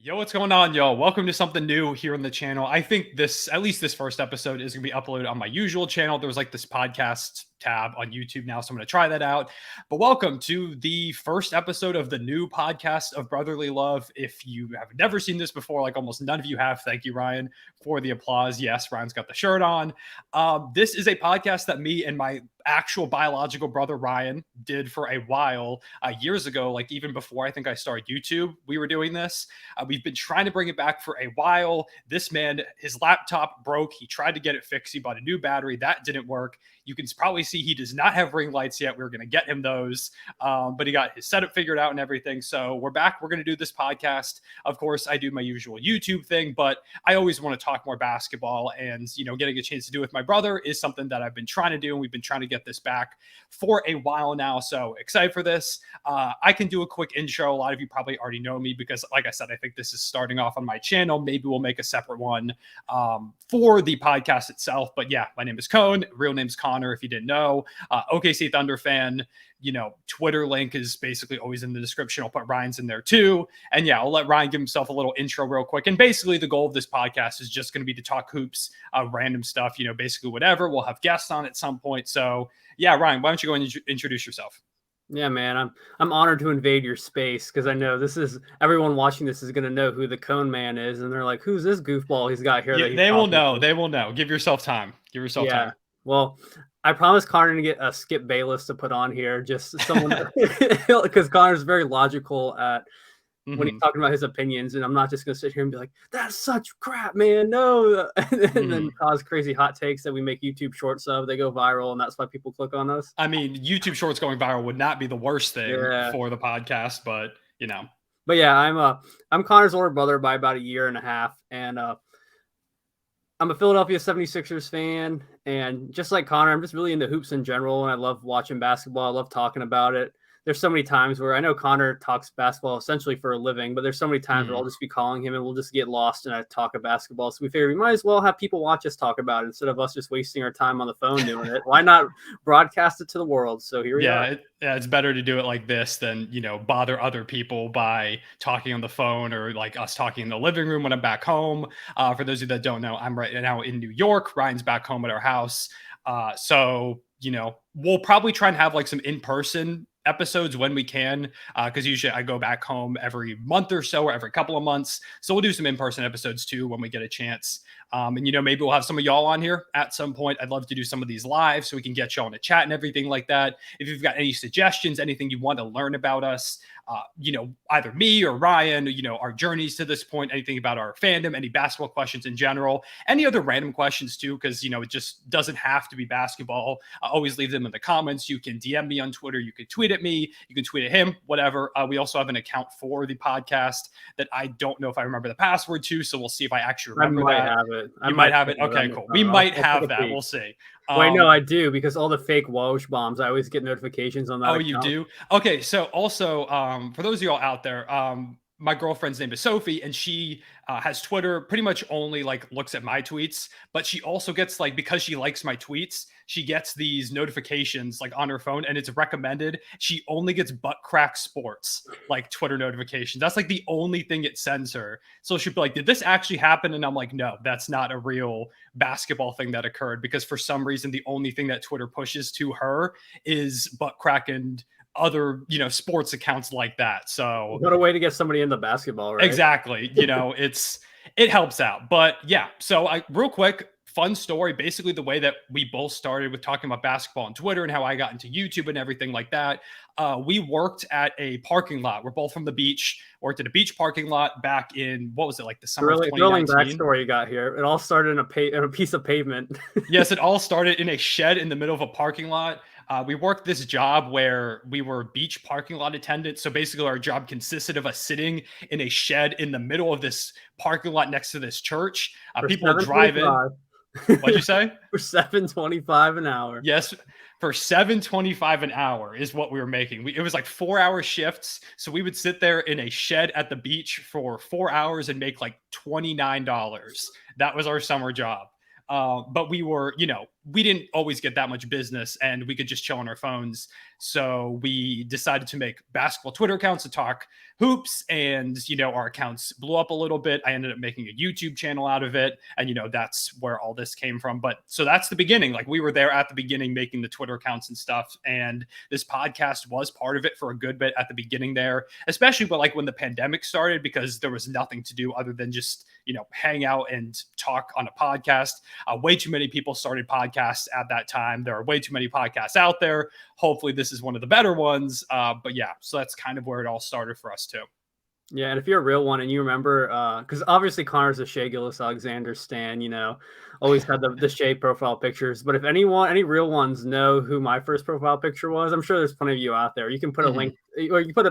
Yo, what's going on, y'all? Welcome to something new here on the channel. I think at least this first episode is going to be uploaded on my usual channel. There was like this podcast tab on YouTube now, so I'm going to try that out. But welcome to the first episode of the new podcast of Brotherly Love. If you have never seen this before, like almost none of you have, thank you, Ryan, for the applause. Yes, Ryan's got the shirt on. This is a podcast that me and my actual biological brother Ryan did for a while years ago, like even before I think I started YouTube, we were doing this. We've been trying to bring it back for a while. This man, his laptop broke. He tried to get it fixed. He bought a new battery. That didn't work. You can probably see he does not have ring lights yet. We were going to get him those, but he got his setup figured out and everything. So we're back. We're going to do this podcast. Of course, I do my usual YouTube thing, but I always want to talk more basketball. And, getting a chance to do it with my brother is something that I've been trying to do. And we've been trying to get this back for a while now. So excited for this. I can do a quick intro. A lot of you probably already know me because, like I said, I think this is starting off on my channel. Maybe we'll make a separate one for the podcast itself. But yeah, my name is Cone. Real name's Connor, if you didn't know. OKC Thunder fan. Twitter link is basically always in the description. I'll put Ryan's in there too. And yeah, I'll let Ryan give himself a little intro real quick. And basically the goal of this podcast is just going to be to talk hoops, random stuff, basically whatever. We'll have guests on at some point. So yeah, Ryan, why don't you go and introduce yourself? Yeah, man, I'm honored to invade your space because I know everyone watching this is going to know who the Cone Man is, and they're like, "Who's this goofball he's got here?" Yeah, they will know. They will know. Give yourself time. Give yourself time. Well, I promised Connor to get a Skip Bayless to put on here, just someone because Connor's very logical at when he's talking about his opinions, and I'm not just going to sit here and be like, "That's such crap, man." No, and then cause crazy hot takes that we make YouTube shorts of. They go viral, and that's why people click on us. I mean, YouTube shorts going viral would not be the worst thing for the podcast, but But yeah, I'm Connor's older brother by about a year and a half, and I'm a Philadelphia 76ers fan, and just like Connor, I'm just really into hoops in general, and I love watching basketball. I love talking about it. There's so many times where I know Connor talks basketball essentially for a living, but there's so many times where I'll just be calling him and we'll just get lost and I talk of basketball. So we figured we might as well have people watch us talk about it instead of us just wasting our time on the phone doing it. Why not broadcast it to the world? So here we are. Yeah, it's better to do it like this than, bother other people by talking on the phone or like us talking in the living room when I'm back home. For those of you that don't know, I'm right now in New York. Ryan's back home at our house. So, we'll probably try and have like some in-person episodes when we can, because usually I go back home every month or so or every couple of months. So we'll do some in-person episodes too when we get a chance. And maybe we'll have some of y'all on here at some point. I'd love to do some of these live so we can get y'all in a chat and everything like that. If you've got any suggestions, anything you want to learn about us, either me or Ryan, our journeys to this point, anything about our fandom, any basketball questions in general, any other random questions too, because, it just doesn't have to be basketball. I always leave them in the comments. You can DM me on Twitter. You can tweet at me. You can tweet at him, whatever. We also have an account for the podcast that I don't know if I remember the password to, so we'll see if I actually remember that. You might have it. Okay, cool. We might have that. We'll see. Wait, no, I do, because all the fake Woj bombs, I always get notifications on that. Oh, you do? Okay, so also, for those of you all out there, my girlfriend's name is Sophie, and she has Twitter, pretty much only like looks at my tweets, but she also gets like, because she likes my tweets, she gets these notifications like on her phone, and it's recommended. She only gets Butt Crack Sports like Twitter notifications. That's like the only thing it sends her. So she'll be like, did this actually happen? And I'm like, no, that's not a real basketball thing that occurred, because for some reason, the only thing that Twitter pushes to her is Butt Crack and other, sports accounts like that. So what a way to get somebody into basketball, right? Exactly. It helps out. But yeah, so real quick, fun story. Basically, the way that we both started with talking about basketball on Twitter and how I got into YouTube and everything like that. We worked at a parking lot. We're both from the beach. Worked at a beach parking lot back in, what was it, like the summer of 2019? Thrilling backstory you got here. It all started in a piece of pavement. Yes, it all started in a shed in the middle of a parking lot. We worked this job where we were beach parking lot attendants. So basically our job consisted of us sitting in a shed in the middle of this parking lot next to this church. People drive in. What'd you say? For $7.25 an hour. Yes, for $7.25 an hour is what we were making. It was like 4-hour shifts. So we would sit there in a shed at the beach for 4 hours and make like $29. That was our summer job. But we were, we didn't always get that much business and we could just chill on our phones. So we decided to make basketball Twitter accounts to talk hoops, and, our accounts blew up a little bit. I ended up making a YouTube channel out of it. And, that's where all this came from. But so that's the beginning. Like, we were there at the beginning making the Twitter accounts and stuff. And this podcast was part of it for a good bit at the beginning there, especially when the pandemic started, because there was nothing to do other than just, hang out and talk on a podcast. Way too many people started podcasts at that time. There are way too many podcasts out there. Hopefully this is one of the better ones. But yeah, so that's kind of where it all started for us too. Yeah, and if you're a real one and you remember, because obviously Connor's a Shea Gilgeous-Alexander stan, always had the Shea profile pictures. But if any real ones know who my first profile picture was, I'm sure there's plenty of you out there. You can put a link, or you put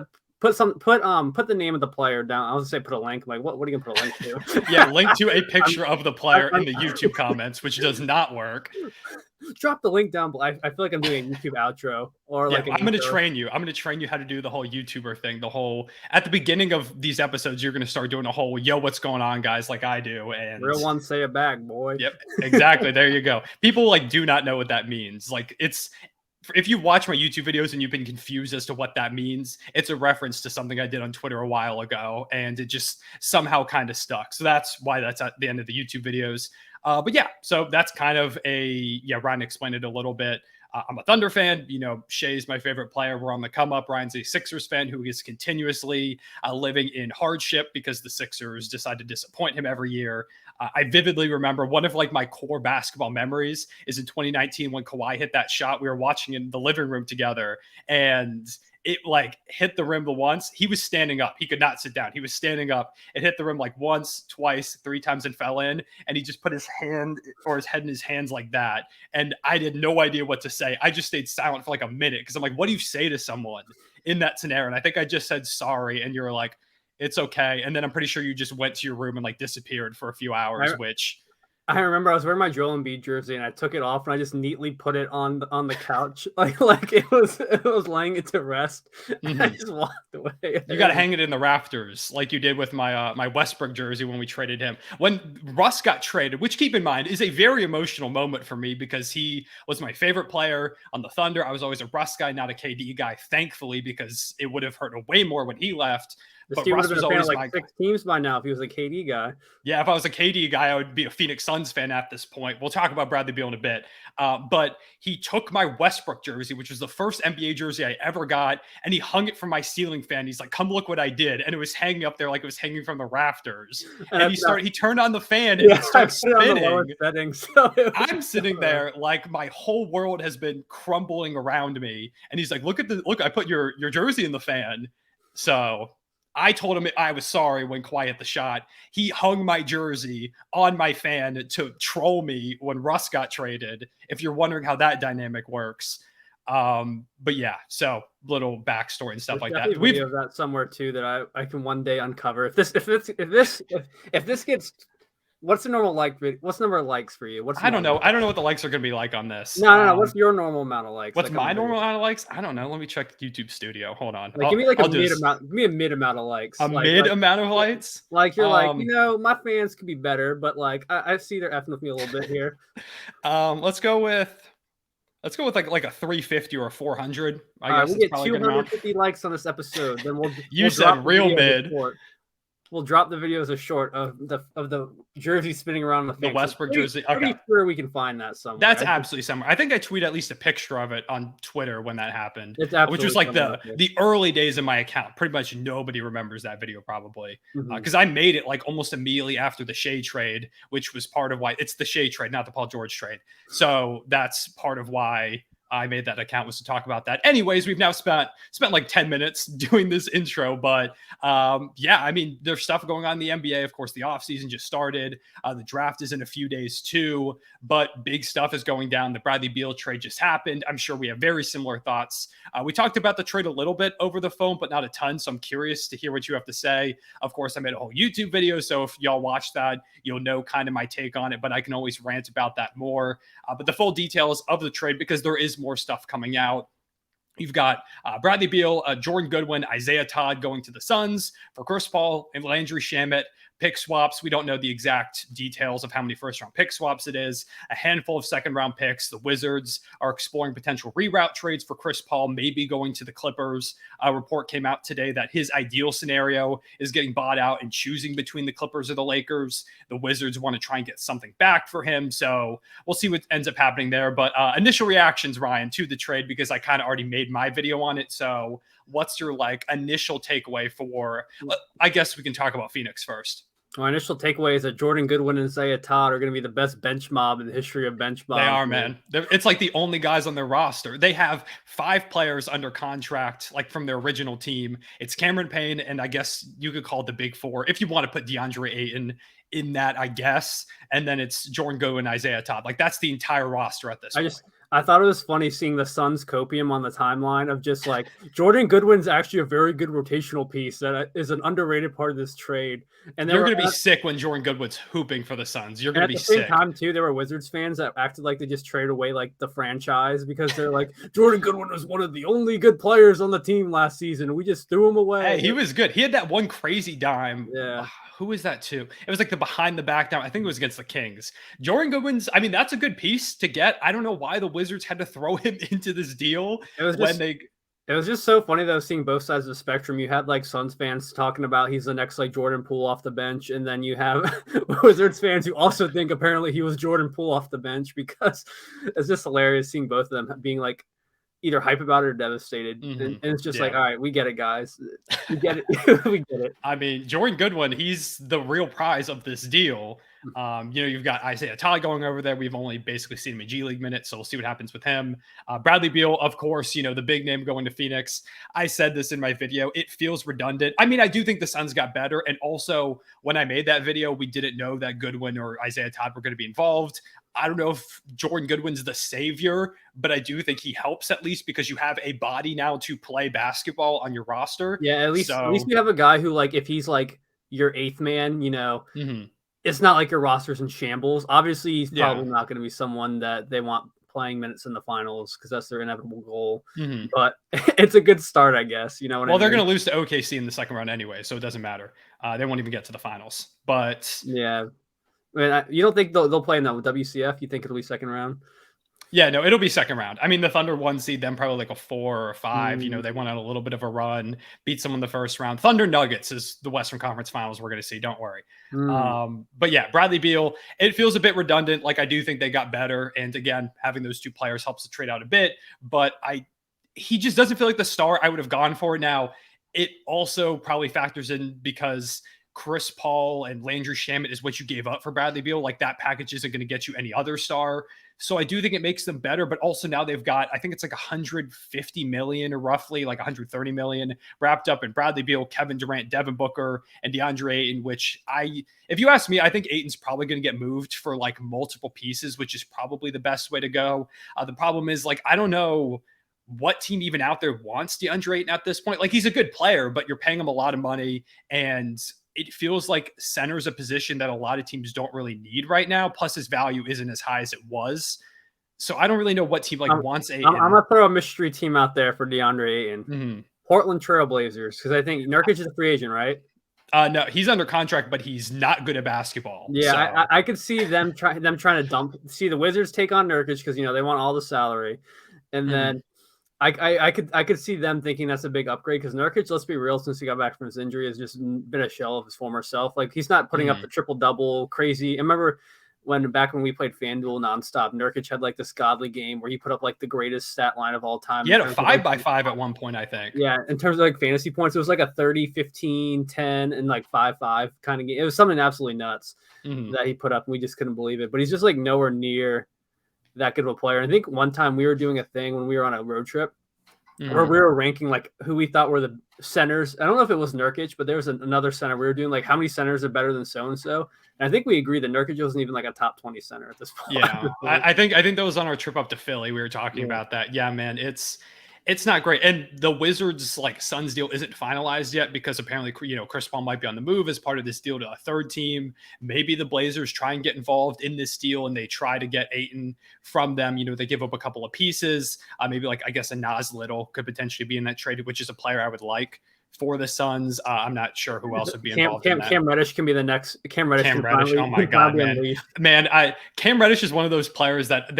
the name of the player down. I was gonna say put a link. Like, what are you gonna put a link to? Yeah, link to a picture of the player in the YouTube comments, which does not work. Drop the link down below. I feel like I'm doing a YouTube outro, or I'm going to train you. I'm going to train you how to do the whole YouTuber thing. At the beginning of these episodes, you're going to start doing a whole, yo, what's going on, guys? Like I do. And real ones say it back, boy. Yep, exactly. There you go. People do not know what that means. Like, if you watch my YouTube videos and you've been confused as to what that means, it's a reference to something I did on Twitter a while ago, and it just somehow kind of stuck. So that's why that's at the end of the YouTube videos. But yeah, so that's kind of Ryan explained it a little bit. I'm a Thunder fan. Shea's my favorite player. We're on the come up. Ryan's a Sixers fan who is continuously living in hardship because the Sixers decide to disappoint him every year. I vividly remember one of my core basketball memories is in 2019 when Kawhi hit that shot. We were watching in the living room together, and it hit the rim once. He was standing up. He could not sit down. He was standing up. It hit the rim once, twice, 3 times and fell in. And he just put his head in his hands like that. And I had no idea what to say. I just stayed silent for a minute because I'm like, what do you say to someone in that scenario? And I think I just said sorry. And you were like, it's okay. And then I'm pretty sure you just went to your room and disappeared for a few hours, which I remember I was wearing my Joel Embiid jersey and I took it off and I just neatly put it on the couch, like it was laying it to rest. And I just walked away. You got to hang it in the rafters, like you did with my my Westbrook jersey when we traded him. When Russ got traded, which, keep in mind, is a very emotional moment for me because he was my favorite player on the Thunder. I was always a Russ guy, not a KD guy, thankfully, because it would have hurt way more when he left. But Russ was always 6 teams by now if he was a KD guy. Yeah, if I was a KD guy, I would be a Phoenix Suns fan at this point. We'll talk about Bradley Beal in a bit. But he took my Westbrook jersey, which was the first NBA jersey I ever got, and he hung it from my ceiling fan. He's like, come look what I did. And it was hanging up there like it was hanging from the rafters. And he turned on the fan and it started spinning. I'm sitting there like my whole world has been crumbling around me. And he's like, look, I put your jersey in the fan. So I told him I was sorry when Kawhi hit the shot. He hung my jersey on my fan to troll me when Russ got traded, if you're wondering how that dynamic works. But yeah, so little backstory and stuff like that. We've video of that somewhere too that I can one day uncover. If this gets, what's the normal what's the number of likes for you? I don't know. I don't know what the likes are going to be like on this. No. What's your normal amount of likes? What's my normal amount of likes? I don't know. Let me check YouTube Studio. Hold on. Give me a mid amount of likes. Amount of likes? You're my fans could be better, but I see they're effing with me a little bit here. Let's go with like a 350 or a 400. I guess we get 250 likes on this episode. Then we'll said real mid. We'll drop the video as a short of the jersey spinning around the Westbrook jersey. Okay. Pretty sure we can find that somewhere. That's absolutely somewhere. I think I tweeted at least a picture of it on Twitter when that happened, which was the early days of my account. Pretty much nobody remembers that video probably because I made it almost immediately after the Shea trade, which was part of why it's the Shea trade, not the Paul George trade. So that's part of why I made that account, was to talk about that. Anyways, we've now spent like 10 minutes doing this intro, but yeah, I mean, there's stuff going on in the NBA. Of course, the offseason just started. The draft is in a few days too, but big stuff is going down. The Bradley Beal trade just happened. I'm sure we have very similar thoughts. We talked about the trade a little bit over the phone, but not a ton. So I'm curious to hear what you have to say. Of course, I made a whole YouTube video, so if y'all watch that, you'll know kind of my take on it, but I can always rant about that more. But the full details of the trade, because there is more stuff coming out. You've got Bradley Beal, Jordan Goodwin, Isaiah Todd going to the Suns for Chris Paul and Landry Shamet, pick swaps. We don't know the exact details of how many first-round pick swaps it is. A handful of second-round picks. The Wizards are exploring potential reroute trades for Chris Paul, maybe going to the Clippers. A report came out today that his ideal scenario is getting bought out and choosing between the Clippers or the Lakers. The Wizards want to try and get something back for him. So we'll see what ends up happening there. But initial reactions, Ryan, to the trade, because I kind of already made my video on it. So what's your initial takeaway for, I guess we can talk about Phoenix first. My initial takeaway is that Jordan Goodwin and Isaiah Todd are going to be the best bench mob in the history of bench mob. They are, man. It's like the only guys on their roster. They have 5 players under contract, like from their original team. It's Cameron Payne, and I guess you could call it the big 4 if you want to put DeAndre Ayton in that, I guess. And then it's Jordan Goodwin and Isaiah Todd. Like, that's the entire roster at this point. I thought it was funny seeing the Suns copium on the timeline of just like Jordan Goodwin's actually a very good rotational piece that is an underrated part of this trade. And you're going to be sick when Jordan Goodwin's hooping for the Suns. You're going to be sick. At the same time, too, there were Wizards fans that acted like they just traded away like the franchise because they're like, Jordan Goodwin was one of the only good players on the team last season. We just threw him away. Hey, he was good. He had that one crazy dime. Yeah. Who was that too? It was like the behind the back down. I think it was against the Kings. Jordan Goodwin's, I mean, that's a good piece to get. I don't know why the Wizards had to throw him into this deal It was just so funny though, seeing both sides of the spectrum. You had like Suns fans talking about he's the next like Jordan Poole off the bench, and then you have Wizards fans who also think apparently he was Jordan Poole off the bench, because it's just hilarious seeing both of them being like either hype about it or devastated. And it's just like, all right, we get it, guys. We get it. We get it. I mean, Jordan Goodwin, he's the real prize of this deal. You've got Isaiah Todd going over there. We've only basically seen him in G League minutes, so we'll see what happens with him. Bradley Beal, of course, the big name going to Phoenix. I said this in my video. It feels redundant. I mean, I do think the Suns got better. And also, when I made that video, we didn't know that Goodwin or Isaiah Todd were going to be involved. I don't know if Jordan Goodwin's the savior, but I do think he helps at least because you have a body now to play basketball on your roster. Yeah, at least you have a guy who, like, if he's like your 8th man, it's not like your roster's in shambles. Obviously, he's probably not going to be someone that they want playing minutes in the finals because that's their inevitable goal. But it's a good start, I guess. They're going to lose to OKC in the second round anyway, so it doesn't matter. They won't even get to the finals. But yeah. I mean, you don't think they'll play in the WCF? You think it'll be second round? Yeah, no, it'll be second round. I mean, the Thunder 1 seed, them probably like a 4 or a 5. They went on a little bit of a run, beat someone in the first round. Thunder Nuggets is the Western Conference Finals we're going to see. Don't worry. But yeah, Bradley Beal, it feels a bit redundant. Like, I do think they got better. And again, having those 2 players helps the trade out a bit. But he just doesn't feel like the star I would have gone for. Now, it also probably factors in because Chris Paul and Landry Shamet is what you gave up for Bradley Beal. Like, that package isn't going to get you any other star. So I do think it makes them better, but also now they've got, I think it's like 150 million or roughly like 130 million wrapped up in Bradley Beal, Kevin Durant, Devin Booker, and DeAndre Ayton, which if you ask me, I think Ayton's probably going to get moved for like multiple pieces, which is probably the best way to go. The problem is, like, I don't know what team even out there wants DeAndre Ayton at this point. Like, he's a good player, but you're paying him a lot of money, and it feels like center's a position that a lot of teams don't really need right now. Plus, his value isn't as high as it was. So I don't really know what team wants Ayton. I'm going to throw a mystery team out there for DeAndre Ayton. Portland Trail Blazers, because I think Nurkic is a free agent, right? No, he's under contract, but he's not good at basketball. Yeah, so. I could see them trying to see the Wizards take on Nurkic because, they want all the salary. And then I could see them thinking that's a big upgrade because Nurkic, let's be real, since he got back from his injury, has just been a shell of his former self. Like, he's not putting up the triple-double crazy. I remember back when we played FanDuel nonstop, Nurkic had like this godly game where he put up like the greatest stat line of all time. He had a 5x5 at one point, I think. Yeah, in terms of like fantasy points, it was like a 30, 15, 10, and like 5-5 kind of game. It was something absolutely nuts that he put up, and we just couldn't believe it. But he's just like nowhere near that good of a player. And I think one time we were doing a thing when we were on a road trip where we were ranking like who we thought were the centers. I don't know if it was Nurkic, but there was another center. We were doing like how many centers are better than so-and-so. And I think we agreed that Nurkic wasn't even like a top 20 center at this point. Yeah, I think that was on our trip up to Philly. We were talking about that. Yeah, man, it's not great. And the Wizards like Suns deal isn't finalized yet because apparently, Chris Paul might be on the move as part of this deal to a third team. Maybe the Blazers try and get involved in this deal and they try to get Ayton from them. They give up a couple of pieces. Maybe like, I guess a Nas Little could potentially be in that trade, which is a player I would like for the Suns. I'm not sure who else would be involved in that. Cam Reddish can be the next. Cam Reddish. Oh my God, man. Cam Reddish is one of those players that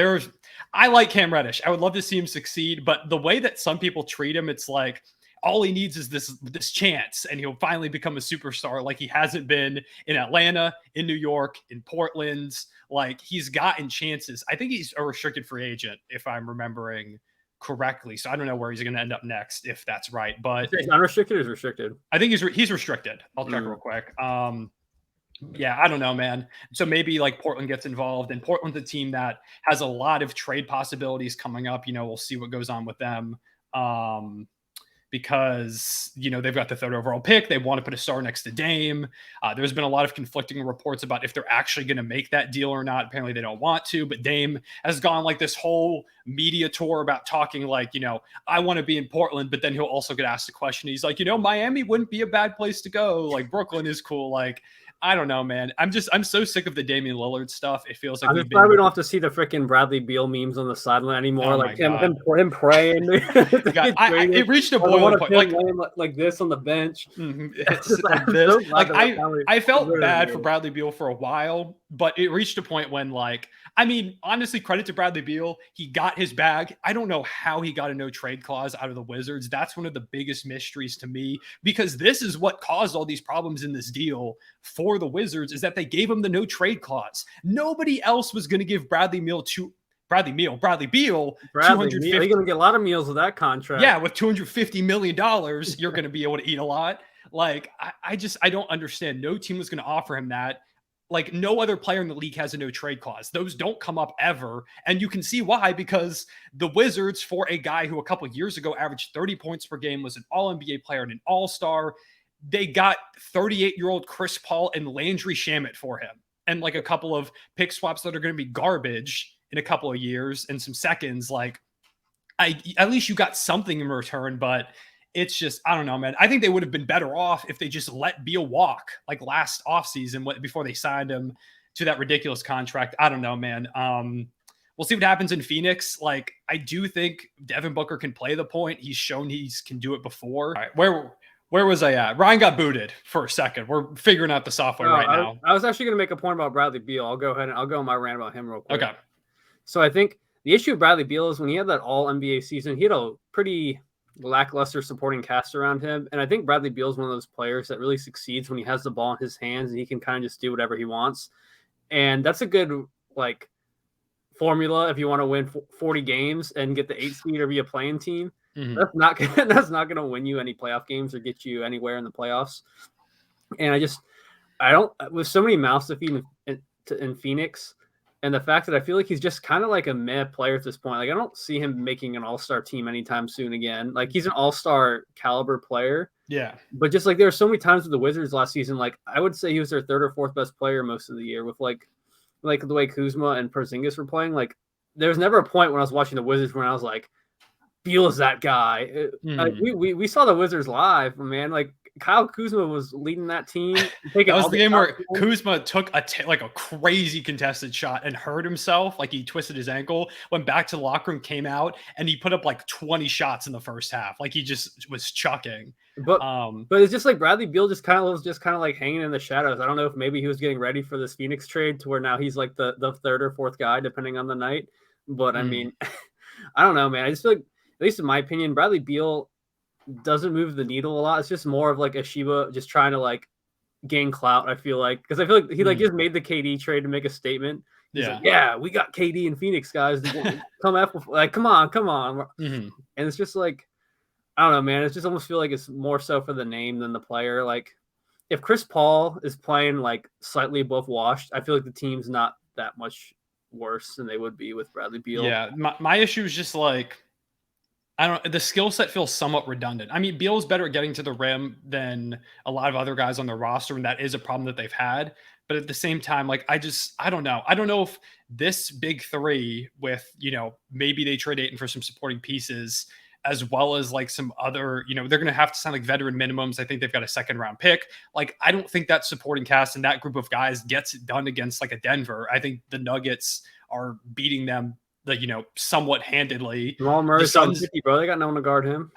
I like Cam Reddish. I would love to see him succeed, but the way that some people treat him, it's like all he needs is this chance, and he'll finally become a superstar. Like he hasn't been in Atlanta, in New York, in Portland. Like he's gotten chances. I think he's a restricted free agent, if I'm remembering correctly. So I don't know where he's going to end up next, if that's right. But he's unrestricted or is restricted? I think he's restricted. I'll check real quick. Yeah, I don't know, man. So maybe like Portland gets involved, and Portland's a team that has a lot of trade possibilities coming up. We'll see what goes on with them. Because, they've got the 3rd overall pick. They want to put a star next to Dame. There's been a lot of conflicting reports about if they're actually going to make that deal or not. Apparently they don't want to, but Dame has gone like this whole media tour about talking like, I want to be in Portland, but then he'll also get asked a question. He's like, Miami wouldn't be a bad place to go. Like Brooklyn is cool. Like, I don't know, man. I'm so sick of the Damian Lillard stuff. It feels like we don't have to see the freaking Bradley Beal memes on the sideline anymore. Oh like him praying. It reached a boiling point. Like this on the bench. It's like this. Like I felt bad for Bradley Beal for a while, but it reached a point when honestly, credit to Bradley Beal. He got his bag. I don't know how he got a no trade clause out of the Wizards. That's one of the biggest mysteries to me, because this is what caused all these problems in this deal for the Wizards, is that they gave him the no trade clause. Nobody else was going to give Bradley Beal Bradley Beal, you're going to get a lot of meals with that contract. Yeah, with $250 million, you're going to be able to eat a lot. Like, I don't understand. No team was going to offer him that. Like, no other player in the league has a no trade clause. Those don't come up ever. And you can see why, because the Wizards, for a guy who a couple of years ago averaged 30 points per game, was an all-NBA player and an all-star, they got 38-year-old Chris Paul and Landry Shamet for him, and like a couple of pick swaps that are going to be garbage in a couple of years and some seconds. Like, at least you got something in return, but it's just, I don't know, man. I think they would have been better off if they just let Beal walk like last offseason before they signed him to that ridiculous contract. I don't know, man. We'll see what happens in Phoenix. Like, I do think Devin Booker can play the point. He's shown he can do it before. All right, where was I at? Ryan got booted for a second. We're figuring out the software right now. I was actually going to make a point about Bradley Beal. I'll go ahead and I'll go on my rant about him real quick. Okay. So I think the issue with Bradley Beal is when he had that all NBA season, he had a pretty lackluster supporting cast around him. And I think Bradley Beal is one of those players that really succeeds when he has the ball in his hands and he can kind of just do whatever he wants. And that's a good formula if you want to win 40 games and get the 8 seed or be a playing team. Mm-hmm. That's not going to win you any playoff games or get you anywhere in the playoffs. And I don't, with so many mouths to feed in Phoenix, and the fact that I feel like he's just kind of like a meh player at this point. Like, I don't see him making an all-star team anytime soon again. Like, he's an all-star caliber player. Yeah. But just like there were so many times with the Wizards last season, like I would say he was their 3rd or 4th best player most of the year with like the way Kuzma and Porzingis were playing. Like, there was never a point when I was watching the Wizards when I was like, Beal is that guy. Like, we saw the Wizards live, man. Like, Kyle Kuzma was leading that team. That was the game where Kuzma took a crazy contested shot and hurt himself. Like, he twisted his ankle, went back to the locker room, came out, and he put up like 20 shots in the first half. Like, he just was chucking. But it's just like Bradley Beal was just kind of like hanging in the shadows. I don't know if maybe he was getting ready for this Phoenix trade to where now he's like the 3rd or 4th guy, depending on the night. But I mean, I don't know, man. I just feel like, at least in my opinion, Bradley Beal doesn't move the needle a lot. It's just more of like a Sheba just trying to like gain clout, I feel like. Because I feel like he just made the KD trade to make a statement. He's like, yeah, we got KD in Phoenix, guys. Come on. Mm-hmm. And it's just like, I don't know, man. It just almost feel like it's more so for the name than the player. Like, if Chris Paul is playing like slightly above washed, I feel like the team's not that much worse than they would be with Bradley Beal. Yeah, my issue is just like, the skill set feels somewhat redundant. I mean, Beal's better at getting to the rim than a lot of other guys on the roster, and that is a problem that they've had. But at the same time, like, I don't know. I don't know if this big three with, maybe they trade Ayton for some supporting pieces, as well as like some other, they're going to have to sign like veteran minimums. I think they've got a 2nd round pick. Like, I don't think that supporting cast and that group of guys gets it done against like a Denver. I think the Nuggets are beating them somewhat handedly. Jamal The Murray's on Suns, 50, bro. They got no one to guard him.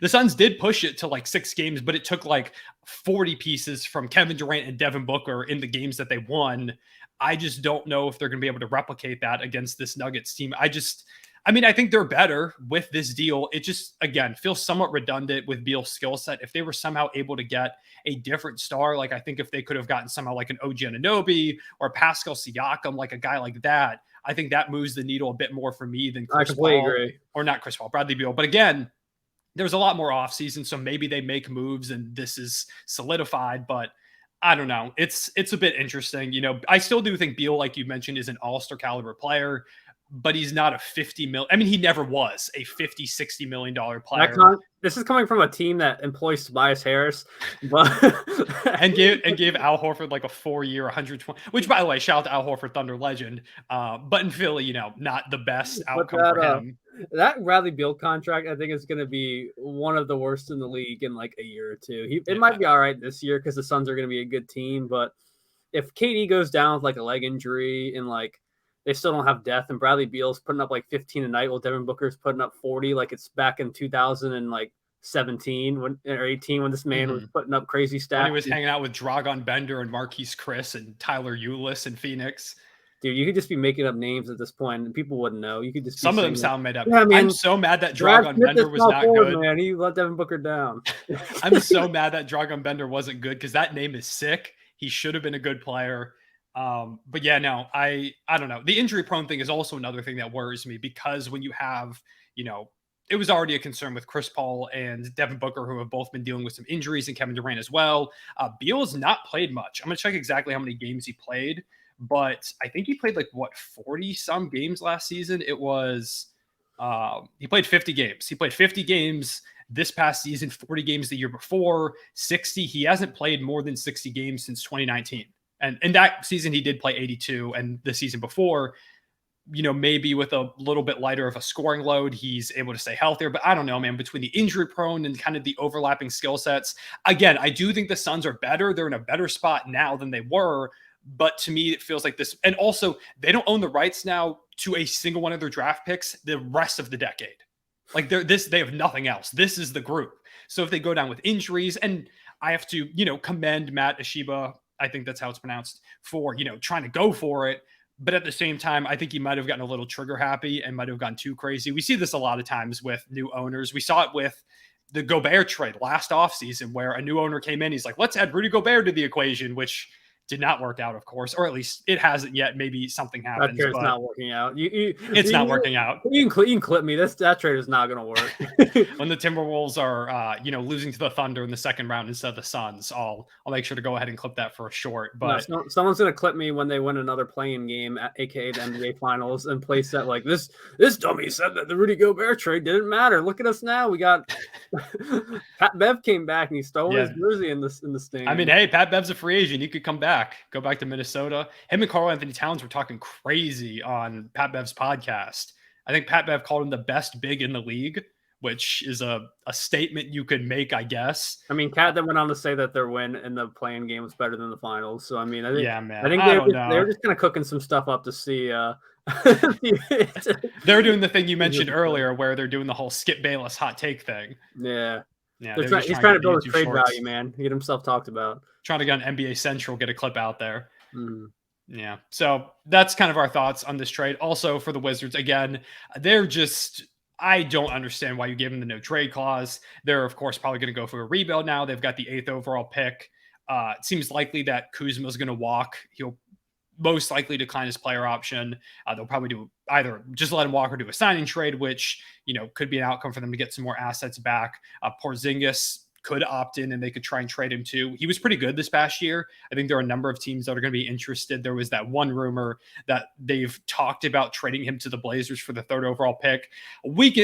the Suns did push it to like 6 games, but it took like 40 pieces from Kevin Durant and Devin Booker in the games that they won. I just don't know if they're going to be able to replicate that against this Nuggets team. I think they're better with this deal. It just, again, feels somewhat redundant with Beal's skill set. If they were somehow able to get a different star, like I think if they could have gotten somehow like an OG Anunoby or Pascal Siakam, like a guy like that, I think that moves the needle a bit more for me than Chris Paul. Agree. Or not Chris Paul, Bradley Beal. But again, there's a lot more offseason, so maybe they make moves and this is solidified, but I don't know. It's a bit interesting. I still do think Beal, like you mentioned, is an all-star caliber player, but he's not a 50 million. I mean, he never was a 50, $60 million player. This is coming from a team that employs Tobias Harris, but and gave Al Horford like a 4-year, 120. Which, by the way, shout out to Al Horford, Thunder legend. But in Philly, not the best outcome for him. That Bradley Beal contract, I think, is going to be one of the worst in the league in like a year or two. It might be all right this year because the Suns are going to be a good team, but if KD goes down with like a leg injury and like they still don't have depth, and Bradley Beal's putting up like 15 a night while Devin Booker's putting up 40, like it's back in 2017 or 18 when this man was putting up crazy stats. When he was hanging out with Dragan Bender and Marquise Chris and Tyler Ulis in Phoenix. Dude, you could just be making up names at this point, and people wouldn't know. You could just some of them sound made up. Yeah, I'm so mad that Dragan Bender was not good. Man, he let Devin Booker down. I'm so mad that Dragan Bender wasn't good because that name is sick. He should have been a good player. But yeah, no, I don't know. The injury prone thing is also another thing that worries me because when you have, it was already a concern with Chris Paul and Devin Booker, who have both been dealing with some injuries, and Kevin Durant as well. Beal has not played much. I'm going to check exactly how many games he played, but I think he played 40 some games last season. It was, he played 50 games. He played 50 games this past season, 40 games the year before, 60. He hasn't played more than 60 games since 2019. And in that season, he did play 82. And the season before, maybe with a little bit lighter of a scoring load, he's able to stay healthier. But I don't know, man, between the injury prone and kind of the overlapping skill sets. Again, I do think the Suns are better. They're in a better spot now than they were. But to me, it feels like this. And also, they don't own the rights now to a single one of their draft picks the rest of the decade. Like they have nothing else. This is the group. So if they go down with injuries, and I have to, commend Matt Ashiba, I think that's how it's pronounced, for, trying to go for it. But at the same time, I think he might have gotten a little trigger happy and might have gone too crazy. We see this a lot of times with new owners. We saw it with the Gobert trade last offseason where a new owner came in. He's like, let's add Rudy Gobert to the equation, which did not work out, of course, or at least it hasn't yet. Maybe something happens. That trade's not working out. It's not working out. You can clip me. That trade is not going to work. When the Timberwolves are, losing to the Thunder in the second round instead of the Suns, I'll make sure to go ahead and clip that for a short. But no, someone's going to clip me when they win another playing game, aka the NBA Finals, and place that like this. This dummy said that the Rudy Gobert trade didn't matter. Look at us now. We got Pat Bev came back and he stole his jersey in the stand. I mean, hey, Pat Bev's a free agent. He could come back. Go back to Minnesota. Him and Karl Anthony Towns were talking crazy on Pat Bev's podcast. I think Pat Bev called him the best big in the league, which is a statement you could make, I guess. I mean, Cat then went on to say that their win in the playing game was better than the finals. So, I mean, I think, man. I think they were just kind of cooking some stuff up to see. They're doing the thing you mentioned earlier where they're doing the whole Skip Bayless hot take thing. Yeah. He's trying to build his trade value, man. Get himself talked about. Trying to get on NBA Central, get a clip out there. Yeah. So that's kind of our thoughts on this trade. Also for the Wizards, again, I don't understand why you gave them the no trade clause. They're, of course, probably going to go for a rebuild now. They've got the 8th overall pick. It seems likely that Kuzma is going to walk. He'll most likely decline his player option. They'll probably do either just let him walk or do a signing trade, which, could be an outcome for them to get some more assets back. Porzingis could opt in and they could try and trade him too. He was pretty good this past year. I think there are a number of teams that are going to be interested. There was that one rumor that they've talked about trading him to the Blazers for the 3rd overall pick.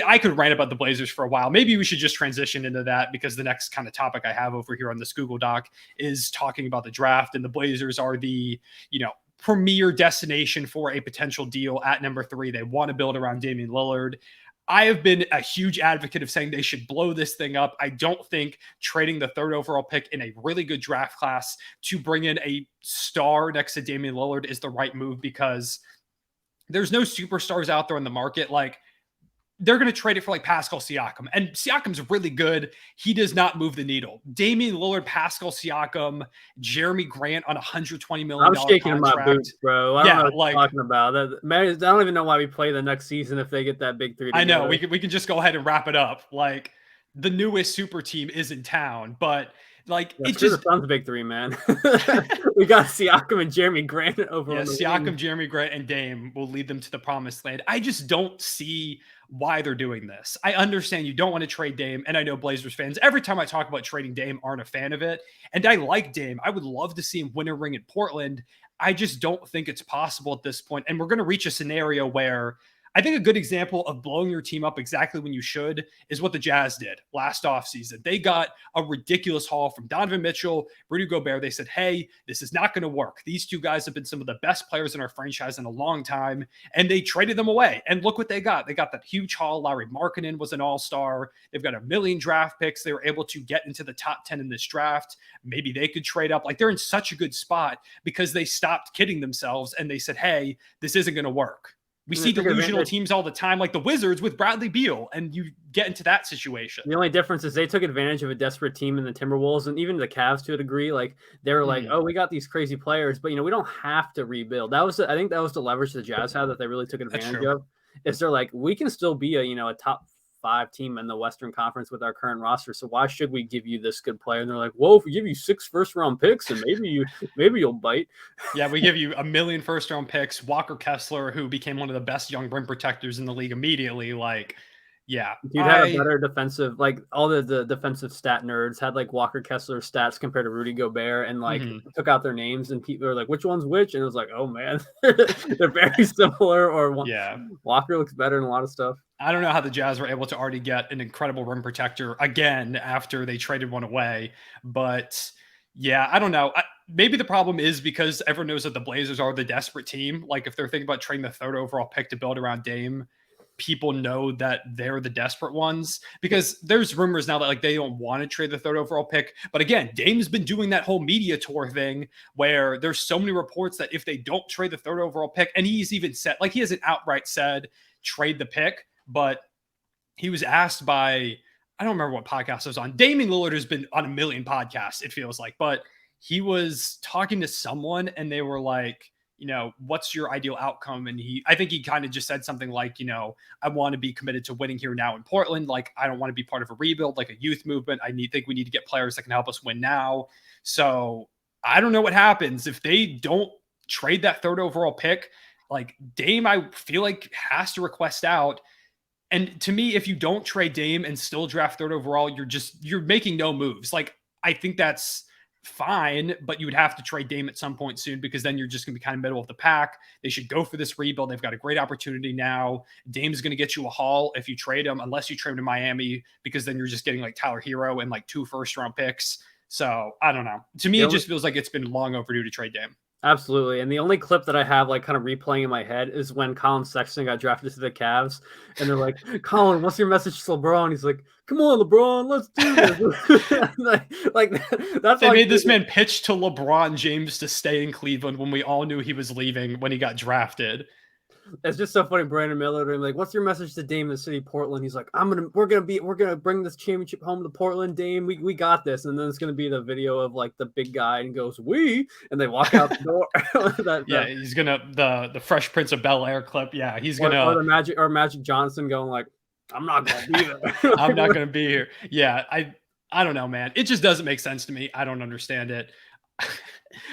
I could rant about the Blazers for a while. Maybe we should just transition into that because the next kind of topic I have over here on this Google Doc is talking about the draft, and the Blazers are the, premier destination for a potential deal at number 3. They want to build around Damian Lillard. I have been a huge advocate of saying they should blow this thing up. I don't think trading the 3rd overall pick in a really good draft class to bring in a star next to Damian Lillard is the right move because there's no superstars out there in the market. Like, they're going to trade it for like Pascal Siakam. And Siakam's really good. He does not move the needle. Damian Lillard, Pascal Siakam, Jeremy Grant on $120 million I'm shaking in my contract. boots, bro. I don't know what you're talking about. I don't even know why we play the next season if they get that big three together. I know. We can just go ahead and wrap it up. Like, the newest super team is in town, but like, it just sounds big three, man. We got Siakam and Jeremy Grant over. Yeah, Siakam, Jeremy Grant, and Dame will lead them to the promised land. I just don't see why they're doing this. I understand you don't want to trade Dame, and I know Blazers fans, every time I talk about trading Dame, aren't a fan of it. And I like Dame. I would love to see him win a ring in Portland. I just don't think it's possible at this point. And we're going to reach a scenario where I think a good example of blowing your team up exactly when you should is what the Jazz did last offseason. They got a ridiculous haul from Donovan Mitchell, Rudy Gobert. They said, hey, this is not going to work. These two guys have been some of the best players in our franchise in a long time, and they traded them away. And look what they got. They got that huge haul. Lauri Markkanen was an all-star. They've got 1 million draft picks. They were able to get into the top 10 in this draft. Maybe they could trade up. Like, they're in such a good spot because they stopped kidding themselves and they said, hey, this isn't going to work. We see delusional teams all the time, like the Wizards with Bradley Beal, and you get into that situation. The only difference is they took advantage of a desperate team in the Timberwolves, and even the Cavs to a degree. Like, they were like, oh, we got these crazy players, but, we don't have to rebuild. I think that was the leverage the Jazz had that they really took advantage of. Is they're like, we can still be a top 5 team in the Western Conference with our current roster. So why should we give you this good player? And they're like, well, if we give you 6 first-round picks, and maybe you'll bite. Yeah, we give you 1 million first-round picks. Walker Kessler, who became one of the best young rim protectors in the league immediately. Like, yeah, dude had a better defensive. Like, all the defensive stat nerds had like Walker Kessler stats compared to Rudy Gobert, and like took out their names, and people are like, which one's which? And it was like, oh man, they're very similar. Or Walker looks better in a lot of stuff. I don't know how the Jazz were able to already get an incredible rim protector again after they traded one away. But yeah, I don't know. Maybe the problem is because everyone knows that the Blazers are the desperate team. Like, if they're thinking about trading the 3rd overall pick to build around Dame, people know that they're the desperate ones, because there's rumors now that like they don't want to trade the 3rd overall pick. But again, Dame's been doing that whole media tour thing where there's so many reports that if they don't trade the 3rd overall pick, and he's even said, like, he hasn't outright said trade the pick, but he was asked by, I don't remember what podcast it was on. Damian Lillard has been on 1 million podcasts, it feels like, but he was talking to someone and they were like, what's your ideal outcome? And I think he kind of just said something like, I want to be committed to winning here now in Portland. Like, I don't want to be part of a rebuild, like a youth movement. Think we need to get players that can help us win now. So I don't know what happens if they don't trade that 3rd overall pick. Like, Dame, I feel like has to request out. And to me, if you don't trade Dame and still draft 3rd overall, you're making no moves. Like, I think that's fine, but you would have to trade Dame at some point soon, because then you're just going to be kind of middle of the pack. They should go for this rebuild. They've got a great opportunity now. Dame's going to get you a haul if you trade him, unless you trade him to Miami, because then you're just getting like Tyler Hero and like 2 first-round picks. So I don't know. To me, it just feels like it's been long overdue to trade Dame. Absolutely. And the only clip that I have like kind of replaying in my head is when Colin Sexton got drafted to the Cavs, and they're like, Colin, what's your message to LeBron? He's like, come on, LeBron, let's do this. They made this man pitch to LeBron James to stay in Cleveland when we all knew he was leaving when he got drafted. It's just so funny. Brandon Miller, I'm like, what's your message to Dame in the city of Portland? He's like, we're gonna bring this championship home to Portland, Dame. We got this. And then it's gonna be the video of like the big guy and goes, and they walk out the door. He's gonna the Fresh Prince of Bel-Air clip. Yeah, he's gonna or Magic Johnson going like, I'm not gonna be there. I'm not gonna be here. Yeah, I don't know, man. It just doesn't make sense to me. I don't understand it.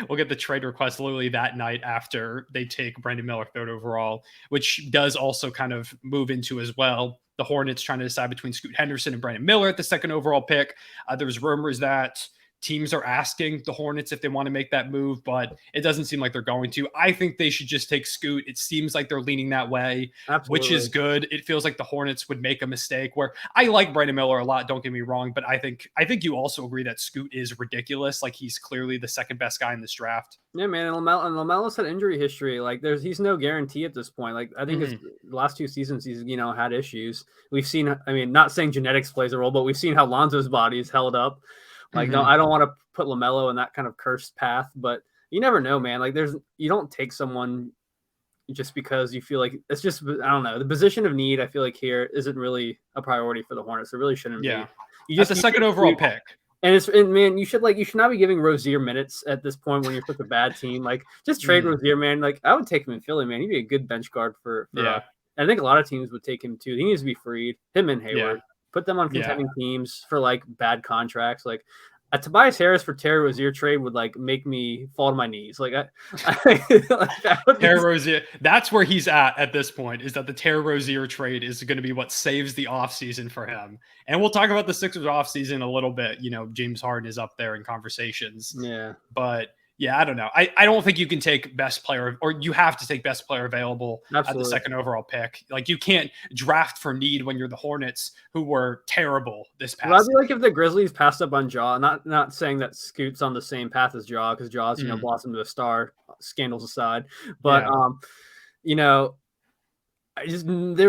We'll get the trade request literally that night after they take Brandon Miller 3rd overall, which does also kind of move into as well the Hornets trying to decide between Scoot Henderson and Brandon Miller at the 2nd overall pick. There's rumors that teams are asking the Hornets if they want to make that move, but it doesn't seem like they're going to. I think they should just take Scoot. It seems like they're leaning that way, which is good. It feels like the Hornets would make a mistake where I like Brandon Miller a lot. Don't get me wrong, but I think you also agree that Scoot is ridiculous. Like, he's clearly the 2nd best guy in this draft. Yeah, man. And LaMelo's had injury history. Like, he's no guarantee at this point. Like, I think his last 2 seasons, he's, had issues. We've seen, not saying genetics plays a role, but we've seen how Lonzo's body is held up. Like, no, I don't want to put LaMelo in that kind of cursed path, but you never know, man. Like, you don't take someone, just because you feel like it's just, I don't know, the position of need. I feel like here isn't really a priority for the Hornets. It really shouldn't be. You just the second overall pick. And man, you should not be giving Rozier minutes at this point when you're such a bad team. Like, just trade Rozier, man. Like, I would take him in Philly, man. He'd be a good bench guard for us. I think a lot of teams would take him too. He needs to be freed. Him and Hayward. Put them on contending teams for like bad contracts. Like a Tobias Harris for Terry Rozier trade would like make me fall to my knees. Like, Terry Rozier, that's where he's at this point, is that the Terry Rozier trade is going to be what saves the offseason for him. And we'll talk about the Sixers offseason a little bit. You know, James Harden is up there in conversations. Yeah. But yeah, I don't know. I don't think you can take best player, or you have to take best player available at the second overall pick. Like, you can't draft for need when you're the Hornets, who were terrible this past season. I'd be like if the Grizzlies passed up on Ja, not saying that Scoot's on the same path as Ja, because Ja's, blossomed to a star, scandals aside. But, there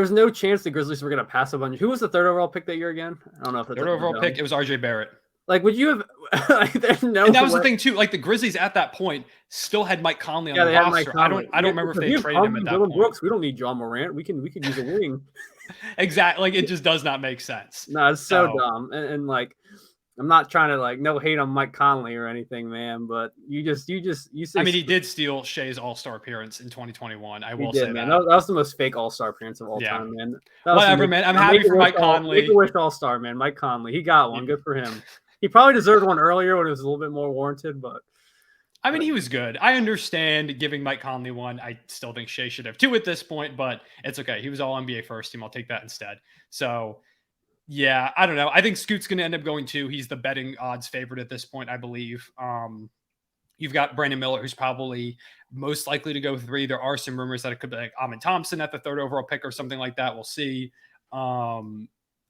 was no chance the Grizzlies were going to pass up on. Who was the third overall pick that year again? I don't know if that's third overall pick. It was RJ Barrett. Like, would you have? There's no. And that was the thing too. Like, the Grizzlies at that point still had Mike Conley on the roster. I don't remember if they traded him at that point. Brooks, we don't need John Morant. We can use a wing. Exactly. Like, it just does not make sense. No, it's so dumb. And like, I'm not trying to like no hate on Mike Conley or anything, man. But you say. I mean, he did steal Shea's All-Star appearance in 2021. I will say that. Man. That was the most fake All-Star appearance of all time, man. Whatever, man. I'm happy for Mike Conley. Make-a-wish All-Star, man. Mike Conley. He got one. Good for him. He probably deserved one earlier when it was a little bit more warranted, but I mean, he was good. I understand giving Mike Conley one. I still think Shea should have two at this point, but it's okay. He was all NBA first team. I'll take that instead. So yeah, I don't know. I think Scoot's going to end up going two. He's the betting odds favorite at this point, I believe. You've got Brandon Miller, who's probably most likely to go three. There are some rumors that it could be like Amin Thompson at the third overall pick or something like that. We'll see.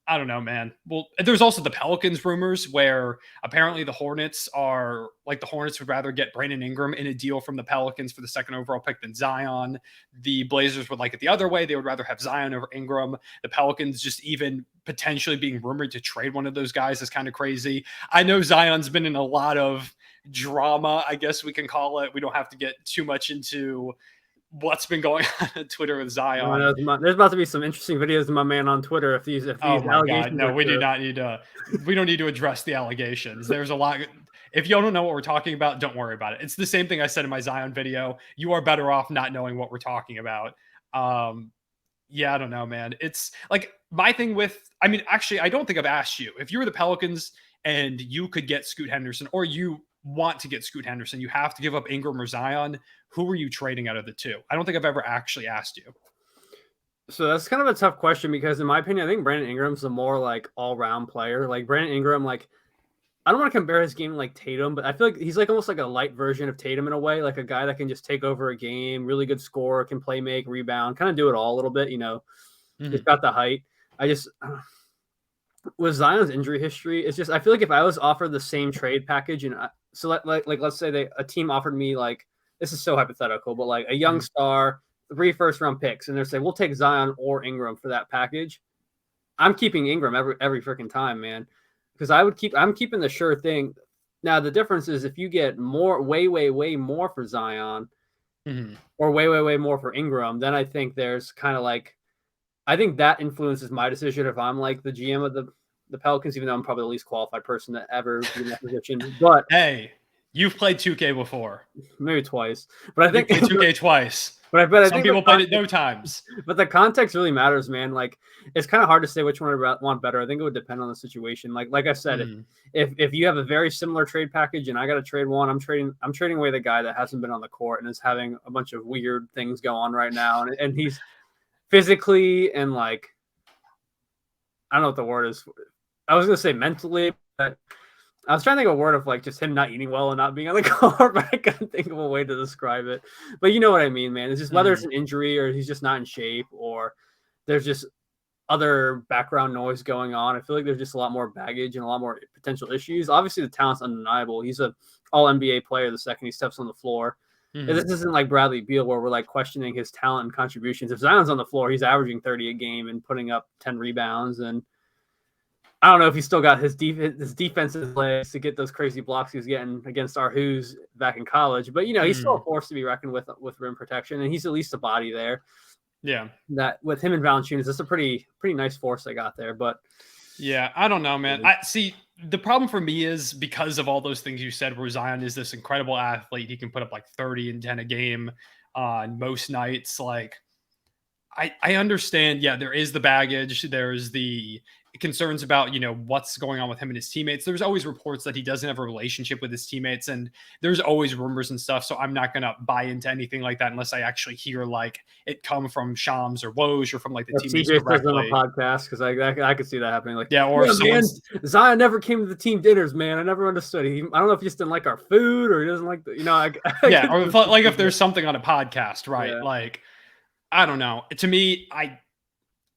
I don't know, man. Well, there's also the Pelicans rumors where apparently the Hornets would rather get Brandon Ingram in a deal from the Pelicans for the second overall pick than Zion. The Blazers would like it the other way. They would rather have Zion over Ingram. The Pelicans just even potentially being rumored to trade one of those guys is kind of crazy. I know Zion's been in a lot of drama, I guess we can call it. We don't have to get too much into what's been going on Twitter with Zion. There's about to be some interesting videos of my man on Twitter if these allegations. No, we don't need to address the allegations. There's a lot. If you don't know what we're talking about, don't worry about it. It's the same thing I said in my Zion video. You are better off not knowing what we're talking about. Yeah, I don't know, man. It's like my thing with, I mean, actually, I don't think I've asked you. If you were the Pelicans and you could get Scoot Henderson, or you want to get Scoot Henderson, you have to give up Ingram or Zion. Who are you trading out of the two? I don't think I've ever actually asked you. So that's kind of a tough question because in my opinion, I think Brandon Ingram's a more like all-round player. Like Brandon Ingram, like I don't want to compare his game to like Tatum, but I feel like he's like almost like a light version of Tatum in a way, like a guy that can just take over a game, really good scorer, can play, make, rebound, kind of do it all a little bit, you know. He's got the height. With Zion's injury history, it's just I feel like if I was offered the same trade package and let's say a team offered me like, this is so hypothetical, but like a young star, 3 first-round picks, and they're saying we'll take Zion or Ingram for that package. I'm keeping Ingram every freaking time, man, because I'm keeping the sure thing. Now the difference is if you get more, way more for Zion, or way more for Ingram, then I think there's kind of like, I think that influences my decision if I'm like the GM of the Pelicans, even though I'm probably the least qualified person to ever be in that position. But hey. You've played 2K before. Maybe twice. But I think 2K twice. But some think people played it no times. But the context really matters, man. Like it's kind of hard to say which one I want better. I think it would depend on the situation. Like I said, if you have a very similar trade package and I got to trade one, I'm trading away the guy that hasn't been on the court and is having a bunch of weird things go on right now. And he's physically and like, I don't know what the word is. I was going to say mentally, but I was trying to think of a word of like just him not eating well and not being on the court, but I couldn't think of a way to describe it. But you know what I mean, man. It's just whether it's an injury or he's just not in shape or there's just other background noise going on. I feel like there's just a lot more baggage and a lot more potential issues. Obviously, the talent's undeniable. He's an all-NBA player the second he steps on the floor. This isn't like Bradley Beal where we're like questioning his talent and contributions. If Zion's on the floor, he's averaging 30 a game and putting up 10 rebounds and I don't know if he still got his defensive legs to get those crazy blocks he was getting against our Who's back in college. But, he's still a force to be reckoned with rim protection, and he's at least a body there. Yeah. That with him and Valanciunas, that's a pretty nice force they got there. But yeah, I don't know, man. I see the problem for me is because of all those things you said, where Zion is this incredible athlete. He can put up like 30 and 10 a game on most nights. Like, I understand. Yeah, there is the baggage. There's the concerns about, what's going on with him and his teammates. There's always reports that he doesn't have a relationship with his teammates, and there's always rumors and stuff. So I'm not going to buy into anything like that unless I actually hear like it come from Shams or Woj or from like the teammates directly. On a podcast, because I could see that happening. Like, yeah, or man, Zion never came to the team dinners, man. I never understood. I don't know if he just didn't like our food or he doesn't like the, yeah, or like if there's something on a podcast, right? Yeah. Like, I don't know. To me, I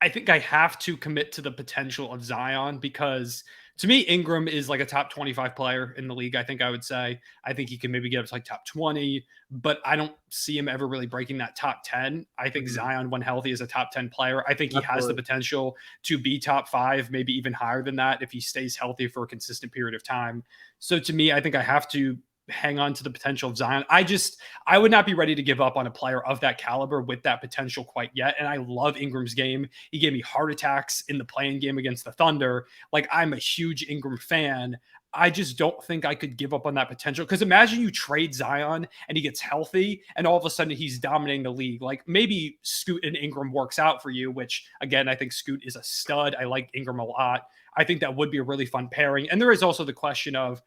think I have to commit to the potential of Zion because to me, Ingram is like a top 25 player in the league. I think I would say. I think he can maybe get up to like top 20, but I don't see him ever really breaking that top 10. I think Zion, when healthy, is a top 10 player. I think he has the potential to be top 5, maybe even higher than that if he stays healthy for a consistent period of time. So to me, I think I have to hang on to the potential of Zion. I would not be ready to give up on a player of that caliber with that potential quite yet. And I love Ingram's game. He gave me heart attacks in the playing game against the Thunder. Like, I'm a huge Ingram fan. I just don't think I could give up on that potential. Because imagine you trade Zion and he gets healthy and all of a sudden he's dominating the league. Like, maybe Scoot and Ingram works out for you, which again, I think Scoot is a stud. I like Ingram a lot. I think that would be a really fun pairing. And there is also the question of,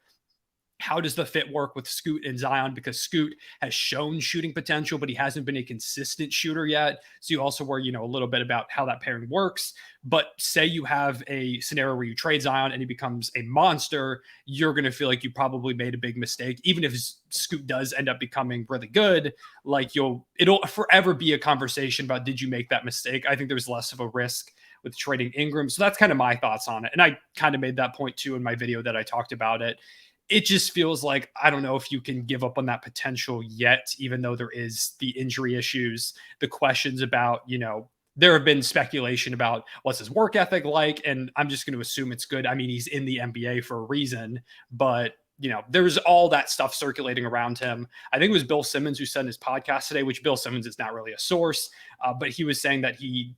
how does the fit work with Scoot and Zion? Because Scoot has shown shooting potential, but he hasn't been a consistent shooter yet. So you also worry, a little bit about how that pairing works. But say you have a scenario where you trade Zion and he becomes a monster, you're going to feel like you probably made a big mistake. Even if Scoot does end up becoming really good, like it'll forever be a conversation about, did you make that mistake? I think there's less of a risk with trading Ingram. So that's kind of my thoughts on it. And I kind of made that point too in my video that I talked about it. It just feels like, I don't know if you can give up on that potential yet, even though there is the injury issues, the questions about, there have been speculation about what's his work ethic like, and I'm just going to assume it's good. I mean, he's in the NBA for a reason, but there's all that stuff circulating around him. I think it was Bill Simmons who said in his podcast today, which Bill Simmons is not really a source, but he was saying that he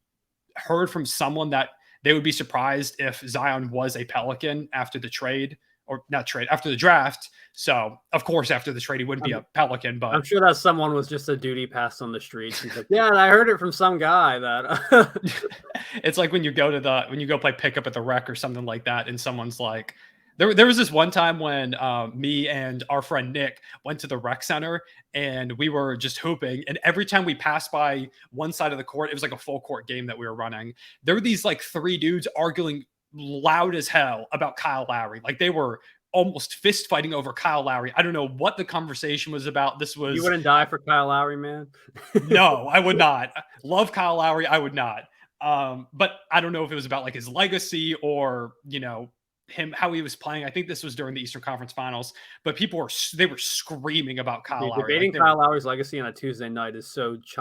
heard from someone that they would be surprised if Zion was a Pelican after the trade. Or not trade, after the draft. So, of course, after the trade, he wouldn't be a Pelican. But I'm sure that someone was just a duty pass on the streets. He's like, yeah, I heard it from some guy that. It's like when you go play pickup at the rec or something like that, and someone's like, there was this one time when me and our friend Nick went to the rec center and we were just hooping. And every time we passed by one side of the court, it was like a full court game that we were running. There were these like 3 dudes arguing loud as hell about Kyle Lowry. Like, they were almost fist fighting over Kyle Lowry. I don't know what the conversation was about. You wouldn't die for Kyle Lowry, man. No, I would not. Love Kyle Lowry. I would not. But I don't know if it was about like his legacy or, him, how he was playing. I think this was during the Eastern Conference Finals, but they were screaming about Kyle Lowry. Debating Kyle Lowry's legacy on a Tuesday night is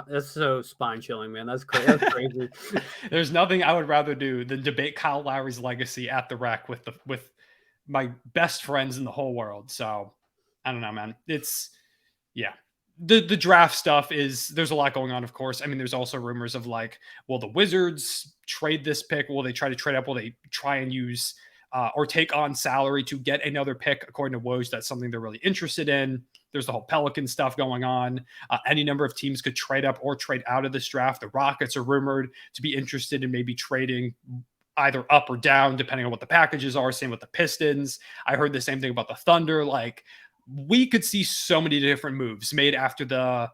that's so spine chilling, man. That's crazy. That's crazy. There's nothing I would rather do than debate Kyle Lowry's legacy at the rec with my best friends in the whole world. So I don't know, man. The draft stuff there's a lot going on, of course. I mean, there's also rumors of like, will the Wizards trade this pick? Will they try to trade up? Will they try and use or take on salary to get another pick? According to Woj, that's something they're really interested in. There's the whole Pelican stuff going on. Any number of teams could trade up or trade out of this draft. The Rockets are rumored to be interested in maybe trading either up or down, depending on what the packages are. Same with the Pistons. I heard the same thing about the Thunder. Like, we could see so many different moves made after the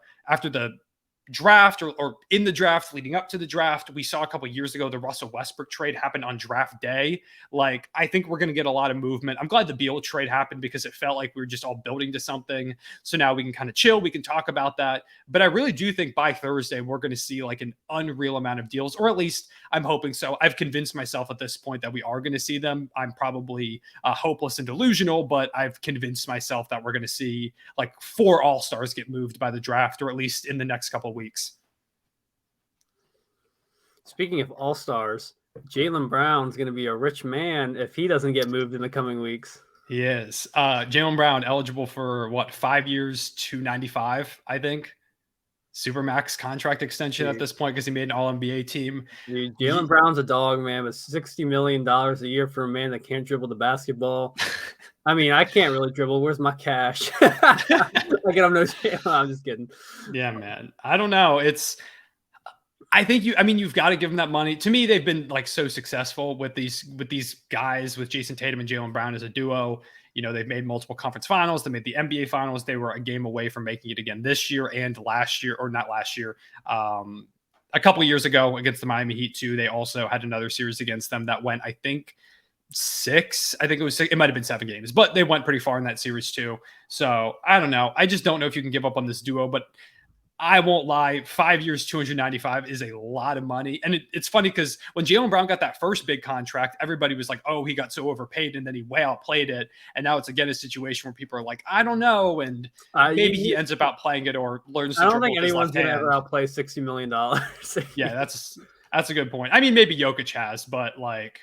draft or in the draft leading up to the draft. We saw a couple of years ago the Russell Westbrook trade happened on draft day. Like, I think we're going to get a lot of movement. I'm glad the Beal trade happened because it felt like we were just all building to something. So now we can kind of chill. We can talk about that. But I really do think by Thursday we're going to see like an unreal amount of deals, or at least I'm hoping so. I've convinced myself at this point that we are going to see them. I'm probably hopeless and delusional, but I've convinced myself that we're going to see like 4 All-Stars get moved by the draft, or at least in the next couple of weeks. Speaking of All-Stars, Jaylen Brown's going to be a rich man if he doesn't get moved in the coming weeks. He is. Jaylen Brown eligible for what, 5 years, 295, I think. Supermax contract extension at Dude, this point because he made an All NBA team. Jaylen Brown's a dog, man, but $60 million a year for a man that can't dribble the basketball. I mean, I can't really dribble. Where's my cash? I get him no. I'm just kidding. Yeah, man. I don't know. I think you've got to give them that money. To me, they've been like so successful with these guys, with Jason Tatum and Jaylen Brown as a duo. They've made multiple conference finals. They made the NBA finals. They were a game away from making it again this year and last year, or not last year. A couple of years ago against the Miami Heat too. They also had another series against them that went, I think, 6. I think it was 6. It might have been 7 games, but they went pretty far in that series too. So I don't know. I just don't know if you can give up on this duo, but I won't lie, 5 years, 295 is a lot of money. And it's funny because when Jaylen Brown got that first big contract, everybody was like, oh, he got so overpaid, and then he way outplayed it. And now it's again a situation where people are like, I don't know. And maybe he ends up outplaying it or learns to I don't dribble think with his anyone's left going to hand. ever outplay $60 million. Yeah, that's a good point. I mean, maybe Jokic has, but like,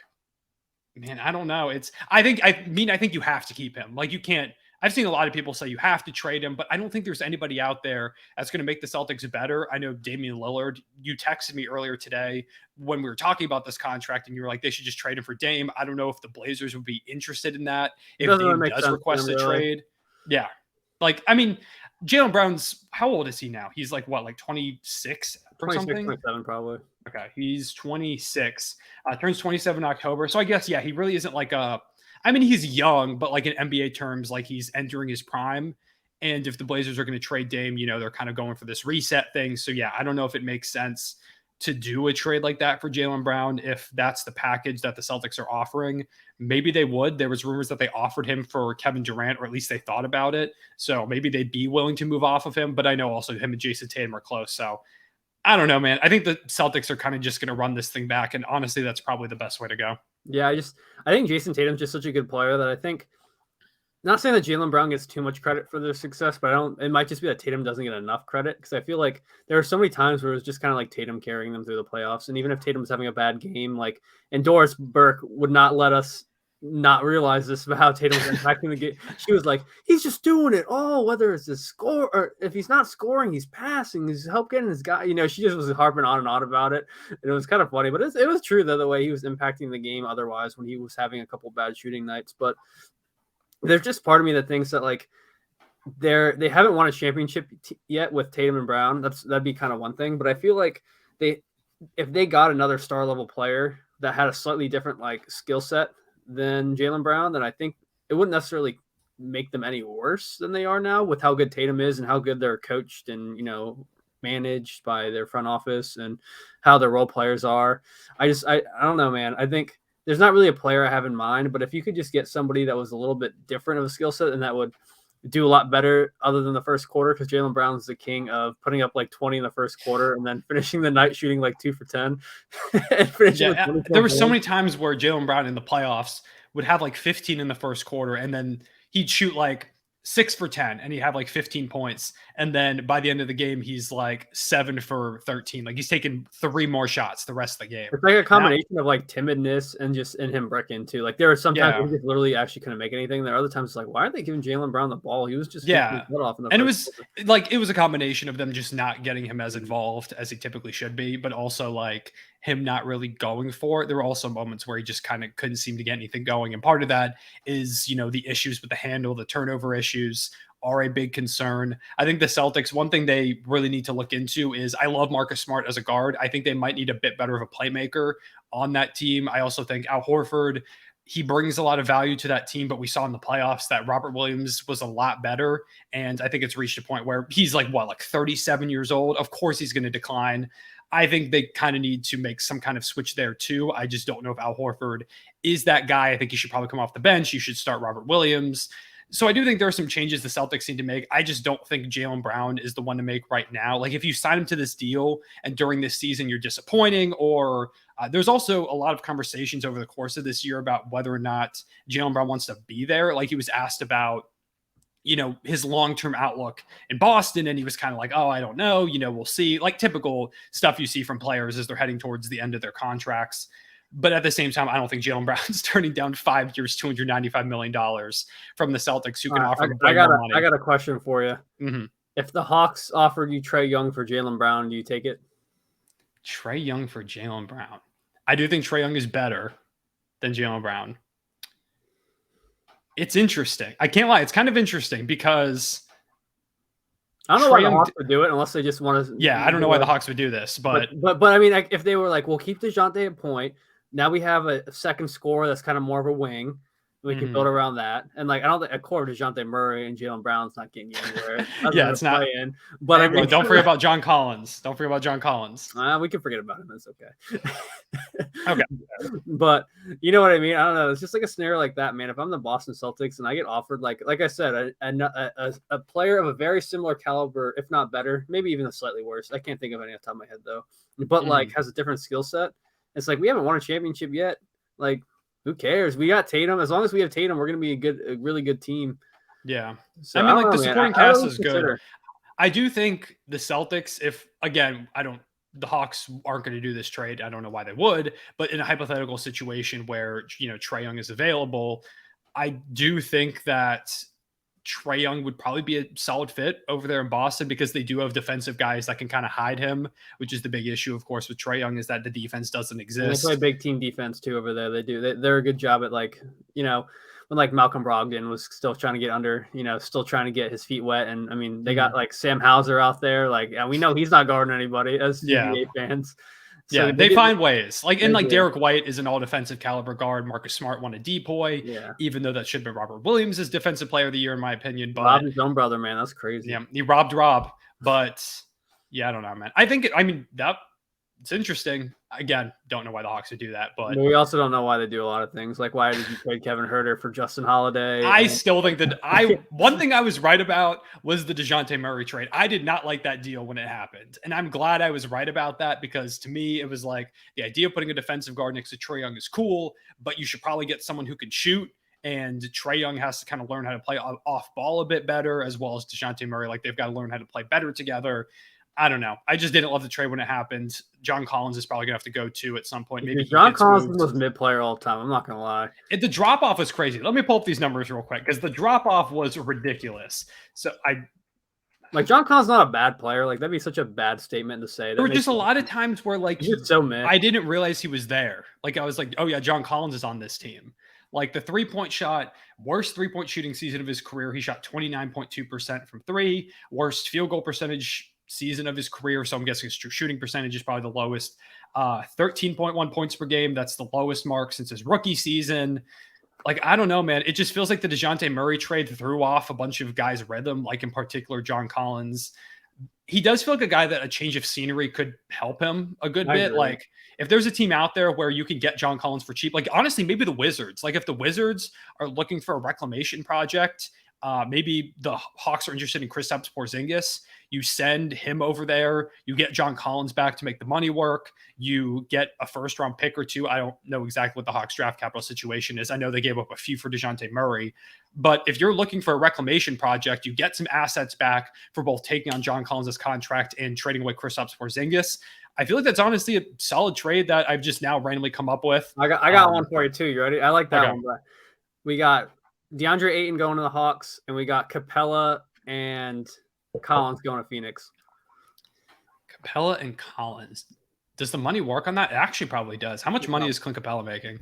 man, I don't know. I think you have to keep him. Like, you can't. I've seen a lot of people say you have to trade him, but I don't think there's anybody out there that's going to make the Celtics better. I know Damian Lillard, you texted me earlier today when we were talking about this contract, and you were like, they should just trade him for Dame. I don't know if the Blazers would be interested in that. If Dame does request a trade. Yeah. Like, I mean, Jaylen Brown's, how old is he now? He's like, what, like 26 or 26, something? 27 probably. Okay. He's 26, turns 27 in October. So I guess, yeah, he really isn't like he's young, but like in NBA terms, like he's entering his prime. And if the Blazers are going to trade Dame, they're kind of going for this reset thing. So yeah, I don't know if it makes sense to do a trade like that for Jaylen Brown. If that's the package that the Celtics are offering, maybe they would. There was rumors that they offered him for Kevin Durant, or at least they thought about it. So maybe they'd be willing to move off of him. But I know also him and Jason Tatum are close. So I don't know, man. I think the Celtics are kind of just going to run this thing back. And honestly, that's probably the best way to go. Yeah, I think Jason Tatum's just such a good player that I think, not saying that Jaylen Brown gets too much credit for their success, but it might just be that Tatum doesn't get enough credit, because I feel like there are so many times where it was just kind of like Tatum carrying them through the playoffs. And even if Tatum's having a bad game, like, and Doris Burke would not let us not realize this about how Tatum was impacting the game. She was like, he's just doing it. Oh, whether it's a score or if he's not scoring, he's passing, he's help getting his guy. She just was harping on and on about it. And it was kind of funny, but it was true, though, the way he was impacting the game otherwise when he was having a couple bad shooting nights. But there's just part of me that thinks that, like, they haven't won a championship yet with Tatum and Brown. That'd be kind of one thing. But I feel like if they got another star level player that had a slightly different like skill set than Jaylen Brown, then I think it wouldn't necessarily make them any worse than they are now, with how good Tatum is and how good they're coached and managed by their front office and how their role players are. I don't know, man. I think there's not really a player I have in mind, but if you could just get somebody that was a little bit different of a skill set and that would do a lot better other than the first quarter, because Jaylen Brown's the king of putting up like 20 in the first quarter and then finishing the night shooting like 2 for 10. There were so many times where Jaylen Brown in the playoffs would have like 15 in the first quarter, and then he'd shoot like 6 for 10 and he'd have like 15 points. And then by the end of the game, he's like 7 for 13. Like, he's taken 3 more shots the rest of the game. It's like a combination of like timidness and him breaking too. Like, there are some times he just literally actually couldn't make anything. There are other times it's like, why aren't they giving Jaylen Brown the ball? He was just off in the and it was a combination of them just not getting him as involved as he typically should be, but also like him not really going for it. There were also moments where he just kind of couldn't seem to get anything going. And part of that is, the issues with the handle, the turnover issues are a big concern. I think the Celtics, one thing they really need to look into is, I love Marcus Smart as a guard. I think they might need a bit better of a playmaker on that team. I also think Al Horford, he brings a lot of value to that team, but we saw in the playoffs that Robert Williams was a lot better. And I think it's reached a point where he's like 37 years old. Of course he's going to decline. I think they kind of need to make some kind of switch there too. I just don't know if Al Horford is that guy. I think he should probably come off the bench. You should start Robert Williams. So I do think there are some changes the Celtics need to make. I just don't think Jaylen Brown is the one to make right now. Like, if you sign him to this deal and during this season you're disappointing, or there's also a lot of conversations over the course of this year about whether or not Jaylen Brown wants to be there. Like, he was asked about, his long-term outlook in Boston, and he was kind of like, oh, I don't know, we'll see. Like, typical stuff you see from players as they're heading towards the end of their contracts. But at the same time, I don't think Jaylen Brown's turning down 5 years, $295 million from the Celtics, who can offer him way more money. I got a question for you. Mm-hmm. If the Hawks offered you Trae Young for Jaylen Brown, do you take it? Trae Young for Jaylen Brown. I do think Trae Young is better than Jaylen Brown. It's interesting. I can't lie. It's kind of interesting because I don't know why the Hawks would do it unless they just want to. Yeah, I don't know why the Hawks would do this, but I mean, like, if they were like, we'll keep DeJounte at point. Now we have a second scorer that's kind of more of a wing. We can build around that. And like, I don't think a core of DeJounte Murray and Jaylen Brown's not getting you anywhere. Yeah, it's not. But I mean, don't forget about John Collins. Don't forget about John Collins. We can forget about him. It's okay. Okay. But you know what I mean? I don't know. It's just like a scenario like that, man. If I'm the Boston Celtics and I get offered, like I said, a player of a very similar caliber, if not better, maybe even a slightly worse. I can't think of any off the top of my head though. But like has a different skill set. It's like we haven't won a championship yet. Like, who cares? We got Tatum. As long as we have Tatum, we're going to be a really good team. Yeah. So, I mean, like, the supporting cast is good. I do think the Celtics, the Hawks aren't going to do this trade. I don't know why they would, but in a hypothetical situation where, Trae Young is available, I do think that Trae Young would probably be a solid fit over there in Boston because they do have defensive guys that can kind of hide him, which is the big issue, of course, with Trae Young is that the defense doesn't exist. And they play big team defense too over there. They do. They're a good job at like, when like Malcolm Brogdon was still trying to get under, still trying to get his feet wet. And I mean, they got like Sam Hauser out there. Like, and we know he's not guarding anybody as NBA fans. So yeah, they find ways. Like, and like Derek White is an all defensive caliber guard. Marcus Smart won a DPOY, even though that should have been Robert Williams as defensive player of the year, in my opinion. But robbed his own brother, man. That's crazy. Yeah, he robbed Rob. But yeah, I don't know, man. It's interesting. Again, don't know why the Hawks would do that, but we also don't know why they do a lot of things. Like, why did you trade Kevin Huerter for Justin Holiday? I still think that one thing I was right about was the DeJounte Murray trade. I did not like that deal when it happened, and I'm glad I was right about that because to me, it was like the idea of putting a defensive guard next to Trae Young is cool, but you should probably get someone who can shoot. And Trae Young has to kind of learn how to play off ball a bit better, as well as DeJounte Murray. Like, they've got to learn how to play better together. I don't know. I just didn't love the trade when it happened. John Collins is probably going to have to go too at some point. Maybe John Collins is the most mid player all the time. I'm not going to lie. The drop off was crazy. Let me pull up these numbers real quick because the drop off was ridiculous. So John Collins is not a bad player. Like, that'd be such a bad statement to say. There were just a lot of times where like he's so mid. I didn't realize he was there. Like, I was like, oh yeah, John Collins is on this team. Like, the 3-point shot, worst 3-point shooting season of his career. He shot 29.2% from three. Worst field goal percentage season of his career. So I'm guessing his shooting percentage is probably the lowest. 13.1 points per game. That's the lowest mark since his rookie season. Like, I don't know, man. It just feels like the DeJounte Murray trade threw off a bunch of guys' rhythm, like in particular John Collins. He does feel like a guy that a change of scenery could help him a good bit. Like, if there's a team out there where you can get John Collins for cheap, like, honestly, maybe the Wizards. Like, if the Wizards are looking for a reclamation project, maybe the Hawks are interested in Kristaps Porzingis. You send him over there. You get John Collins back to make the money work. You get a first-round pick or two. I don't know exactly what the Hawks draft capital situation is. I know they gave up a few for DeJounte Murray. But if you're looking for a reclamation project, you get some assets back for both taking on John Collins' contract and trading away Kristaps Porzingis. I feel like that's honestly a solid trade that I've just now randomly come up with. I got one for you too. You ready? I like that one. But we got DeAndre Ayton going to the Hawks, and we got Capella and Collins going to Phoenix. Capella and Collins. Does the money work on that? It actually probably does. How much money is Clint Capella making?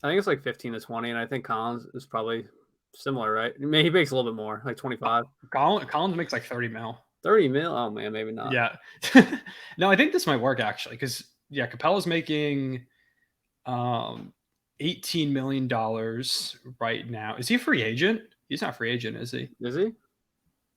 I think it's like 15 to 20, and I think Collins is probably similar, right? I mean, he makes a little bit more, like 25. Collins makes like 30 mil. 30 mil? Oh, man, maybe not. Yeah. No, I think this might work, actually, because, yeah, Capella's making $18 million right now. Is he a free agent? He's not a free agent, is he? Is he?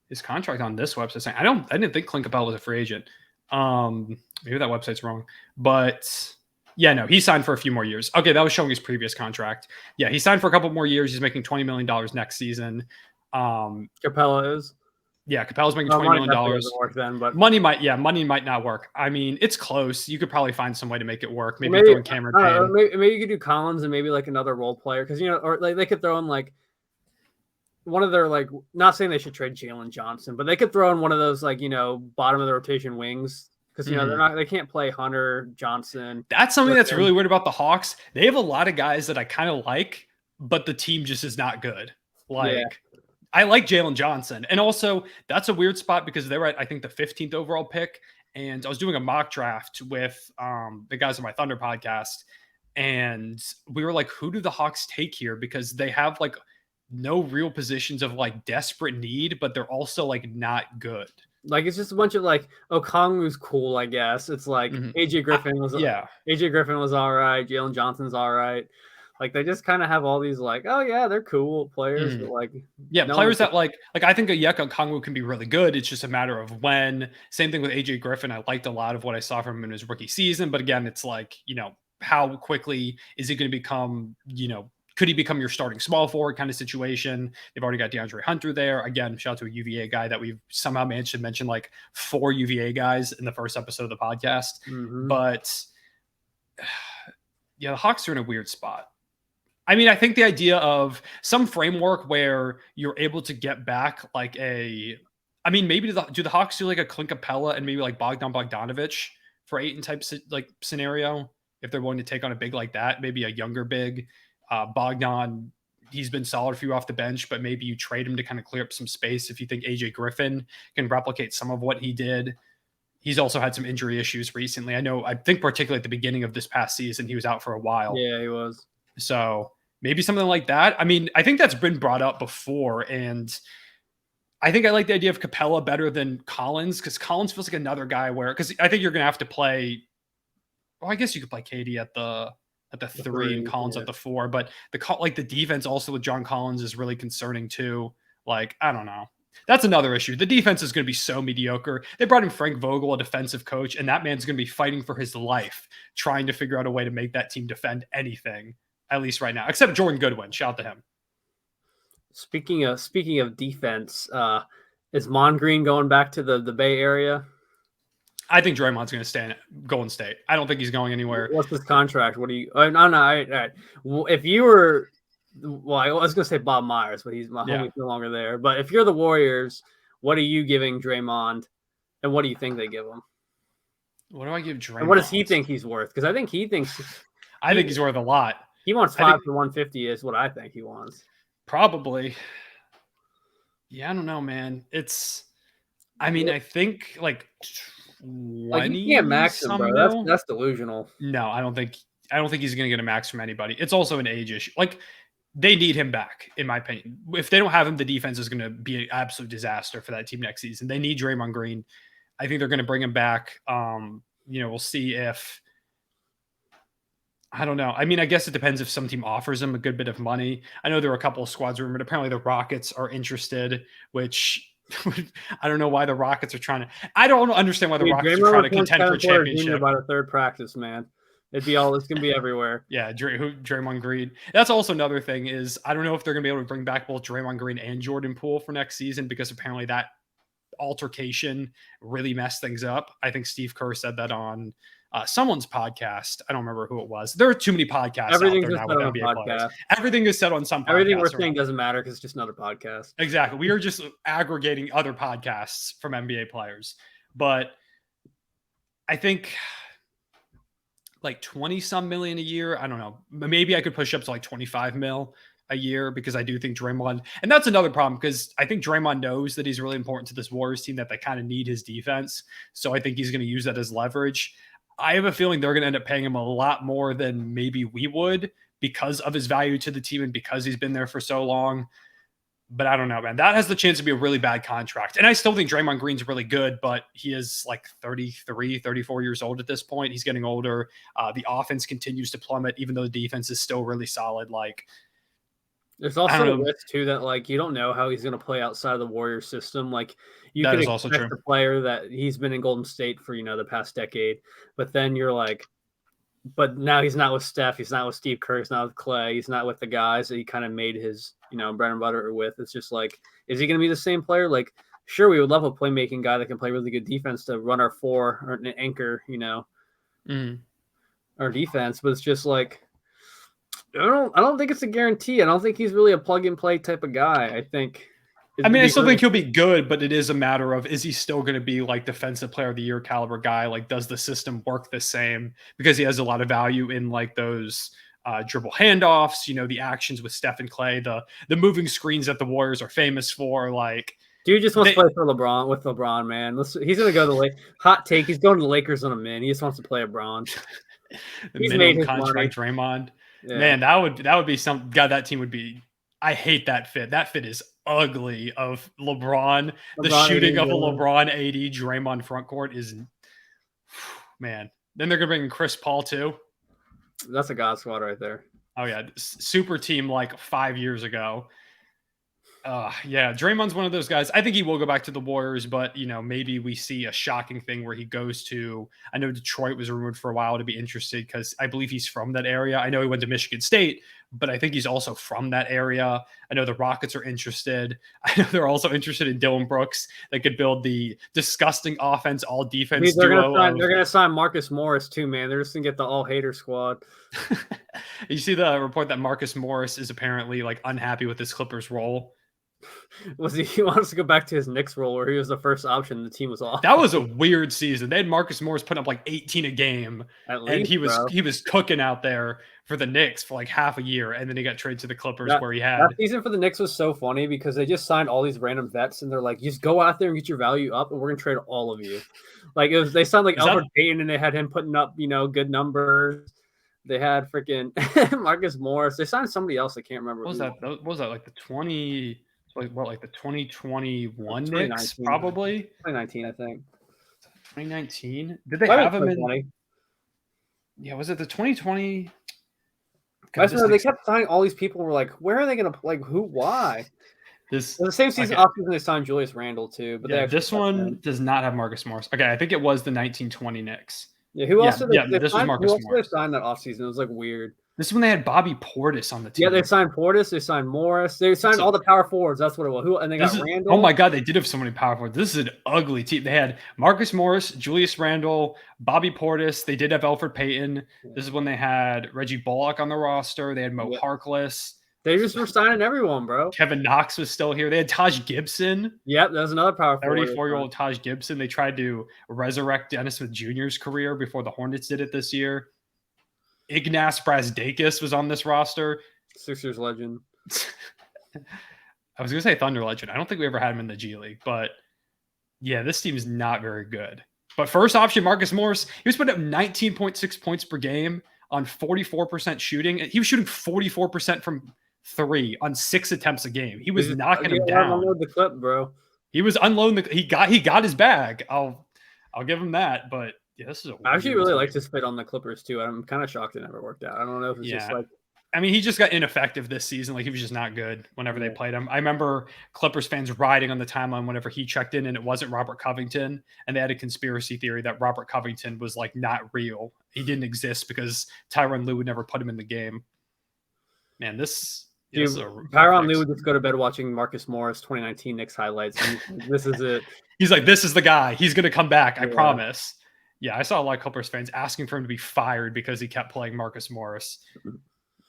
His contract on this website saying I didn't think Clint Capella was a free agent. Maybe that website's wrong. But yeah, no, he signed for a few more years. Okay, that was showing his previous contract. Yeah, he signed for a couple more years. He's making $20 million next season. Capella is? Yeah, Capella's making $20 million. Doesn't work then, but money might not work. I mean, it's close. You could probably find some way to make it work. Maybe throw in Cameron Payne. Maybe you could do Collins and maybe like another role player because or like they could throw in like one of their like not saying they should trade Jalen Johnson, but they could throw in one of those like bottom of the rotation wings because they can't play Hunter, Johnson. That's something that's really weird about the Hawks. They have a lot of guys that I kind of like, but the team just is not good. I like Jalen Johnson. And also, that's a weird spot because they were at, I think, the 15th overall pick. And I was doing a mock draft with the guys on my Thunder podcast. And we were like, who do the Hawks take here? Because they have like no real positions of like desperate need, but they're also like not good. Like, it's just a bunch of like, Okongwu's cool, I guess. It's like AJ Griffin was all right. Jalen Johnson's all right. Like, they just kind of have all these like, oh yeah, they're cool players, but like, players that like I think Onyeka Okongwu can be really good. It's just a matter of when. Same thing with AJ Griffin. I liked a lot of what I saw from him in his rookie season, but again, it's like, how quickly is he going to become, could he become your starting small forward kind of situation? They've already got DeAndre Hunter there. Again, shout out to a UVA guy that we've somehow managed to mention like 4 UVA guys in the first episode of the podcast. But the Hawks are in a weird spot. I mean, I think the idea of some framework where you're able to get back like maybe do the Hawks do like a Clint Capella and maybe like Bogdan Bogdanovic for Ayton type like scenario if they're willing to take on a big like that, maybe a younger big. Bogdan, he's been solid for you off the bench, but maybe you trade him to kind of clear up some space if you think AJ Griffin can replicate some of what he did. He's also had some injury issues recently. I think particularly at the beginning of this past season, he was out for a while. Yeah, he was. So maybe something like that. I mean, I think that's been brought up before, and I think I like the idea of Capella better than Collins because Collins feels like another guy because I think you're going to have to play. Well, I guess you could play KD at the 3 and Collins at the 4, but the defense also with John Collins is really concerning too. Like, I don't know. That's another issue. The defense is going to be so mediocre. They brought in Frank Vogel, a defensive coach, and that man's going to be fighting for his life, trying to figure out a way to make that team defend anything, at least right now, except Jordan Goodwin. Shout out to him. Speaking of defense, is Mongreen going back to the Bay Area? I think Draymond's going to stay in Golden State. I don't think he's going anywhere. What's his contract? What do you? No. All right. Well, if you were, I was going to say Bob Myers, but he's my homie's no longer there. But if you're the Warriors, what are you giving Draymond, and what do you think they give him? What do I give Draymond? And what does he think he's worth? Because I think he thinks. I think he's worth a lot. He wants 5 for 150 is what I think he wants. Probably. Yeah, I don't know, man. I think like 20 you can't max him, bro. That's delusional. No, I don't think he's going to get a max from anybody. It's also an age issue. Like, they need him back, in my opinion. If they don't have him, the defense is going to be an absolute disaster for that team next season. They need Draymond Green. I think they're going to bring him back. We'll see if I don't know. I mean, I guess it depends if some team offers him a good bit of money. I know there are a couple of squads rumored. Apparently the Rockets are interested, which I don't know why the Rockets are trying to. I don't understand why the Rockets are trying to contend for a championship. By the third practice, man. It's going to be everywhere. Yeah, Draymond Green. That's also another thing is I don't know if they're going to be able to bring back both Draymond Green and Jordan Poole for next season because apparently that altercation really messed things up. I think Steve Kerr said that on someone's podcast. I don't remember who it was. There are too many podcasts out there now with NBA players. Everything is said on some podcasts. Everything we're saying doesn't matter because it's just another podcast. Exactly. We are just aggregating other podcasts from NBA players. But I think like 20 some million a year. I don't know. Maybe I could push up to like 25 mil a year because I do think Draymond, and that's another problem because I think Draymond knows that he's really important to this Warriors team, that they kind of need his defense. So I think he's going to use that as leverage. I have a feeling they're going to end up paying him a lot more than maybe we would because of his value to the team and because he's been there for so long. But I don't know, man. That has the chance to be a really bad contract. And I still think Draymond Green's really good, but he is like 33, 34 years old at this point. He's getting older. The offense continues to plummet, even though the defense is still really solid. Like, there's also a risk too that like you don't know how he's going to play outside of the Warriors system. Like you that can is expect also true. The player that he's been in Golden State for the past decade, but then you're like, but now he's not with Steph, he's not with Steve Kerr, he's not with Clay, he's not with the guys that he kind of made his bread and butter with. It's just like, is he going to be the same player? Like, sure, we would love a playmaking guy that can play really good defense to run our 4 or an anchor, our defense, but it's just like. I don't think it's a guarantee. I don't think he's really a plug and play type of guy. I think I mean, I still think he'll be good, but it is a matter of, is he still going to be like defensive player of the year caliber guy? Like, does the system work the same? Because he has a lot of value in like those dribble handoffs, the actions with Steph and Clay, the moving screens that the Warriors are famous for. Like, dude just wants to play for LeBron with LeBron, man. He's gonna go to the hot take. He's going to the Lakers on a min. He just wants to play LeBron. He's minimum contract, Draymond. Yeah. Man, that would be some God. That team would be. I hate that fit. That fit is ugly. Of LeBron the shooting AD, of a LeBron AD Draymond front court is, man. Then they're gonna bring in Chris Paul too. That's a god squad right there. Oh yeah, super team like 5 years ago. Yeah, Draymond's one of those guys. I think he will go back to the Warriors, but maybe we see a shocking thing where he goes to. I know Detroit was rumored for a while to be interested because I believe he's from that area. I know he went to Michigan State, but I think he's also from that area. I know the Rockets are interested. I know they're also interested in Dylan Brooks. They could build the disgusting offense, all defense duo. They're gonna sign Marcus Morris too, man. They're just gonna get the all hater squad. You see the report that Marcus Morris is apparently like unhappy with his Clippers role. He wants to go back to his Knicks role where he was the first option. The team was off. That was a weird season. They had Marcus Morris putting up like 18 a game, and he was cooking out there for the Knicks for like half a year, and then he got traded to the Clippers where he had. That season for the Knicks was so funny because they just signed all these random vets, and they're like, "Just go out there and get your value up, and we're gonna trade all of you." Like they signed like Alfred Payton, and they had him putting up good numbers. They had freaking Marcus Morris. They signed somebody else. I can't remember. What was that like the 20? Like the 2021 Knicks, probably 2019, I think. 2019. Did they have him in? Yeah, was it the 2020? God, they kept signing all these people. Were like, where are they going to like? Who? Why? The same season offseason they signed Julius Randle too, but this one does not have Marcus Morris. Okay, I think it was the 1920 Knicks. Yeah, who else? This was Marcus Morris. They signed that offseason. It was like weird. This is when they had Bobby Portis on the team. Yeah, they signed Portis. They signed Morris. They signed all the power forwards. That's what it was. And they got Randall. Oh my God, they did have so many power forwards. This is an ugly team. They had Marcus Morris, Julius Randle, Bobby Portis. They did have Alfred Payton. This is when they had Reggie Bullock on the roster. They had Mo Harkless. They just were signing everyone, bro. Kevin Knox was still here. They had Taj Gibson. Yep, that was another power forward. 34-year-old Taj Gibson. They tried to resurrect Dennis Smith Jr.'s career before the Hornets did it this year. Ignas Brazdeikis was on this roster. Sixers legend. I was going to say Thunder legend. I don't think we ever had him in the G League, but yeah, this team is not very good. But first option, Marcus Morris, he was putting up 19.6 points per game on 44% shooting. He was shooting 44% from three on 6 attempts a game. He was knocking him down. Unload the clip, bro. He was unloading he got his bag. I'll give him that, but yeah, this is I actually really like this fit on the Clippers too. I'm kind of shocked it never worked out. I don't know if it's just like. I mean, he just got ineffective this season. Like he was just not good whenever they played him. I remember Clippers fans riding on the timeline whenever he checked in and it wasn't Robert Covington. And they had a conspiracy theory that Robert Covington was like not real. He didn't exist because Tyronn Lue would never put him in the game. Man, Tyronn Lue would just go to bed watching Marcus Morris 2019 Knicks highlights. This is it. He's like, this is the guy. He's going to come back. I promise. Yeah, I saw a lot of Clippers fans asking for him to be fired because he kept playing Marcus Morris.